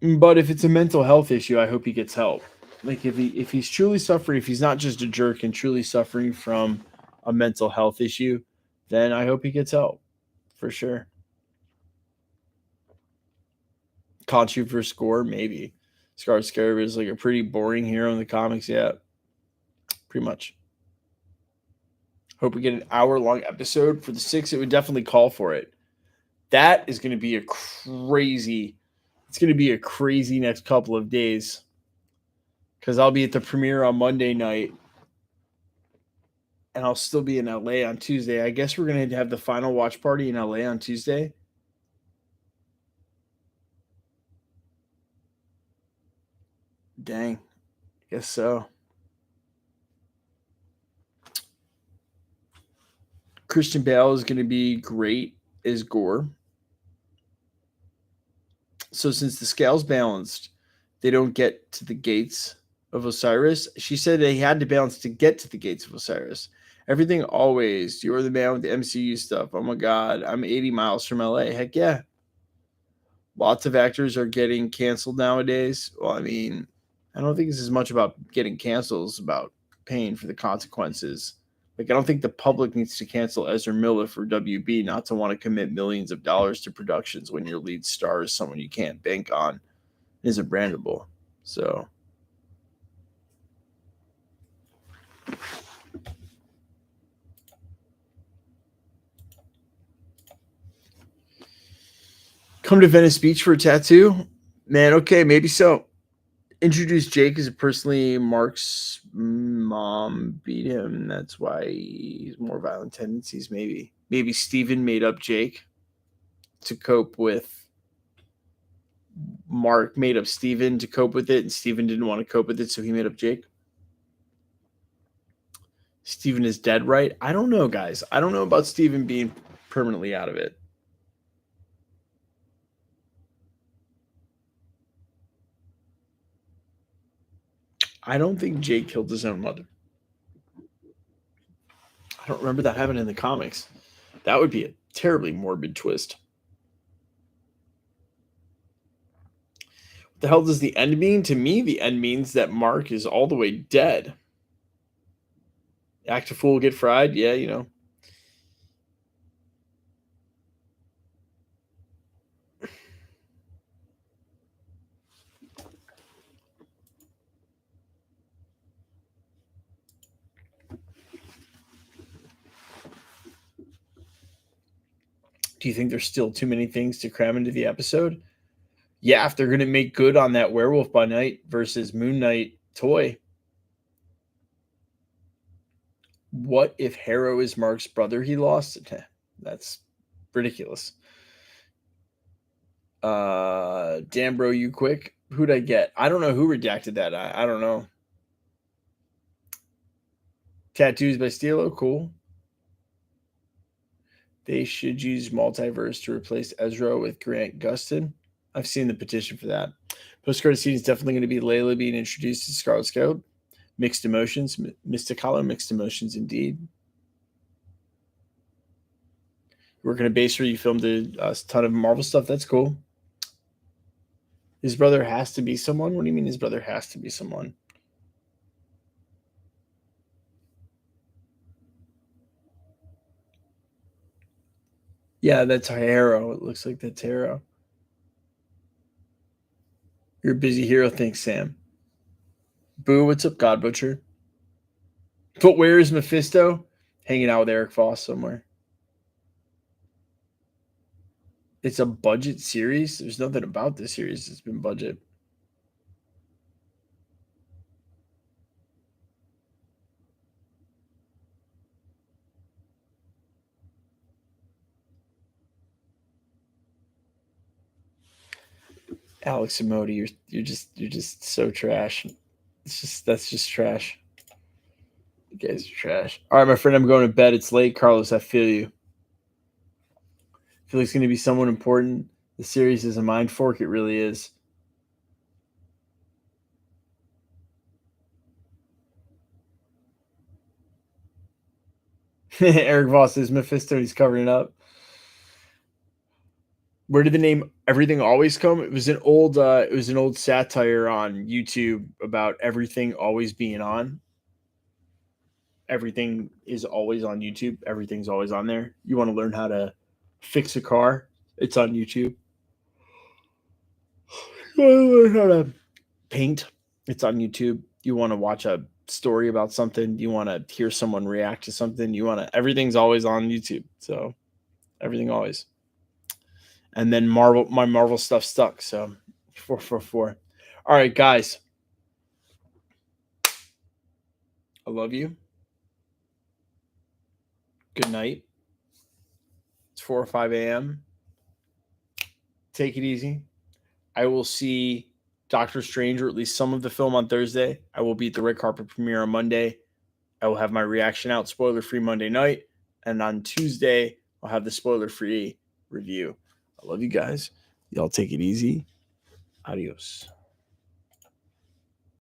But if it's a mental health issue, I hope he gets help. Like if he's truly suffering, if he's not just a jerk and truly suffering from a mental health issue, then I hope he gets help for sure. Khonshu for score, maybe. Scar Scarab is like a pretty boring hero in the comics. Yeah, pretty much. Hope we get an hour-long episode. For the 6th, it would definitely call for it. That is going to be it's going to be a crazy next couple of days. Because I'll be at the premiere on Monday night. And I'll still be in LA on Tuesday. I guess we're going to have the final watch party in LA on Tuesday. Dang. Guess so. Christian Bale is going to be great as Gore. So since the scale's balanced, they don't get to the gates of Osiris. She said they had to balance to get to the gates of Osiris. Everything always. You're the man with the MCU stuff. Oh my God. I'm 80 miles from LA. Heck yeah. Lots of actors are getting canceled nowadays. Well, I mean, I don't think it's as much about getting canceled as about paying for the consequences. Like, I don't think the public needs to cancel Ezra Miller for WB not to want to commit millions of dollars to productions when your lead star is someone you can't bank on, isn't brandable. So, come to Venice Beach for a tattoo? Man, okay, maybe so. Introduce Jake as a personally Mark's mom beat him. That's why he's more violent tendencies. Maybe Steven made up Jake to cope with Mark made up Steven to cope with it, and Steven didn't want to cope with it, so he made up Jake. Steven is dead, right? I don't know, guys. I don't know about Steven being permanently out of it. I don't think Jake killed his own mother. I don't remember that happening in the comics. That would be a terribly morbid twist. What the hell does the end mean? To me, the end means that Mark is all the way dead. Act a fool, get fried? Yeah, you know. Do you think there's still too many things to cram into the episode? Yeah, if they're going to make good on that Werewolf by Night versus Moon Knight toy. What if Harrow is Mark's brother he lost? That's ridiculous. Damn, bro, you quick. Who'd I get? I don't know who redacted that. I don't know. Tattoos by Stilo, cool. They should use Multiverse to replace Ezra with Grant Gustin. I've seen the petition for that. Post-credit scene is definitely going to be Layla being introduced to Scarlet Scout. Mixed emotions. Mysticolor, mixed emotions indeed. You're working at base where you filmed a ton of Marvel stuff. That's cool. His brother has to be someone? What do you mean his brother has to be someone? Yeah, that's Harrow. It looks like that's Harrow. You're a busy hero. Thanks, Sam. Boo, what's up, God Butcher? But where is Mephisto? Hanging out with Eric Foss somewhere. It's a budget series. There's nothing about this series that's been budget. Alex Emoti, you're just so trash. That's just trash. You guys are trash. All right, my friend, I'm going to bed. It's late. Carlos, I feel you. I feel like it's going to be someone important. The series is a mind fork. It really is. Eric Voss is Mephisto. He's covering it up. Where did the name Everything Always come? It was an old satire on YouTube about everything always being on. Everything is always on YouTube. Everything's always on there. You want to learn how to fix a car? It's on YouTube. You want to learn how to paint? It's on YouTube. You want to watch a story about something, you want to hear someone react to something, everything's always on YouTube. So everything always. And then my Marvel stuff stuck. So 444. All right, guys. I love you. Good night. It's 4 or 5 a.m. Take it easy. I will see Doctor Strange, or at least some of the film, on Thursday. I will be at the red carpet premiere on Monday. I will have my reaction out spoiler-free Monday night. And on Tuesday, I'll have the spoiler-free review. I love you guys. Y'all take it easy. Adios.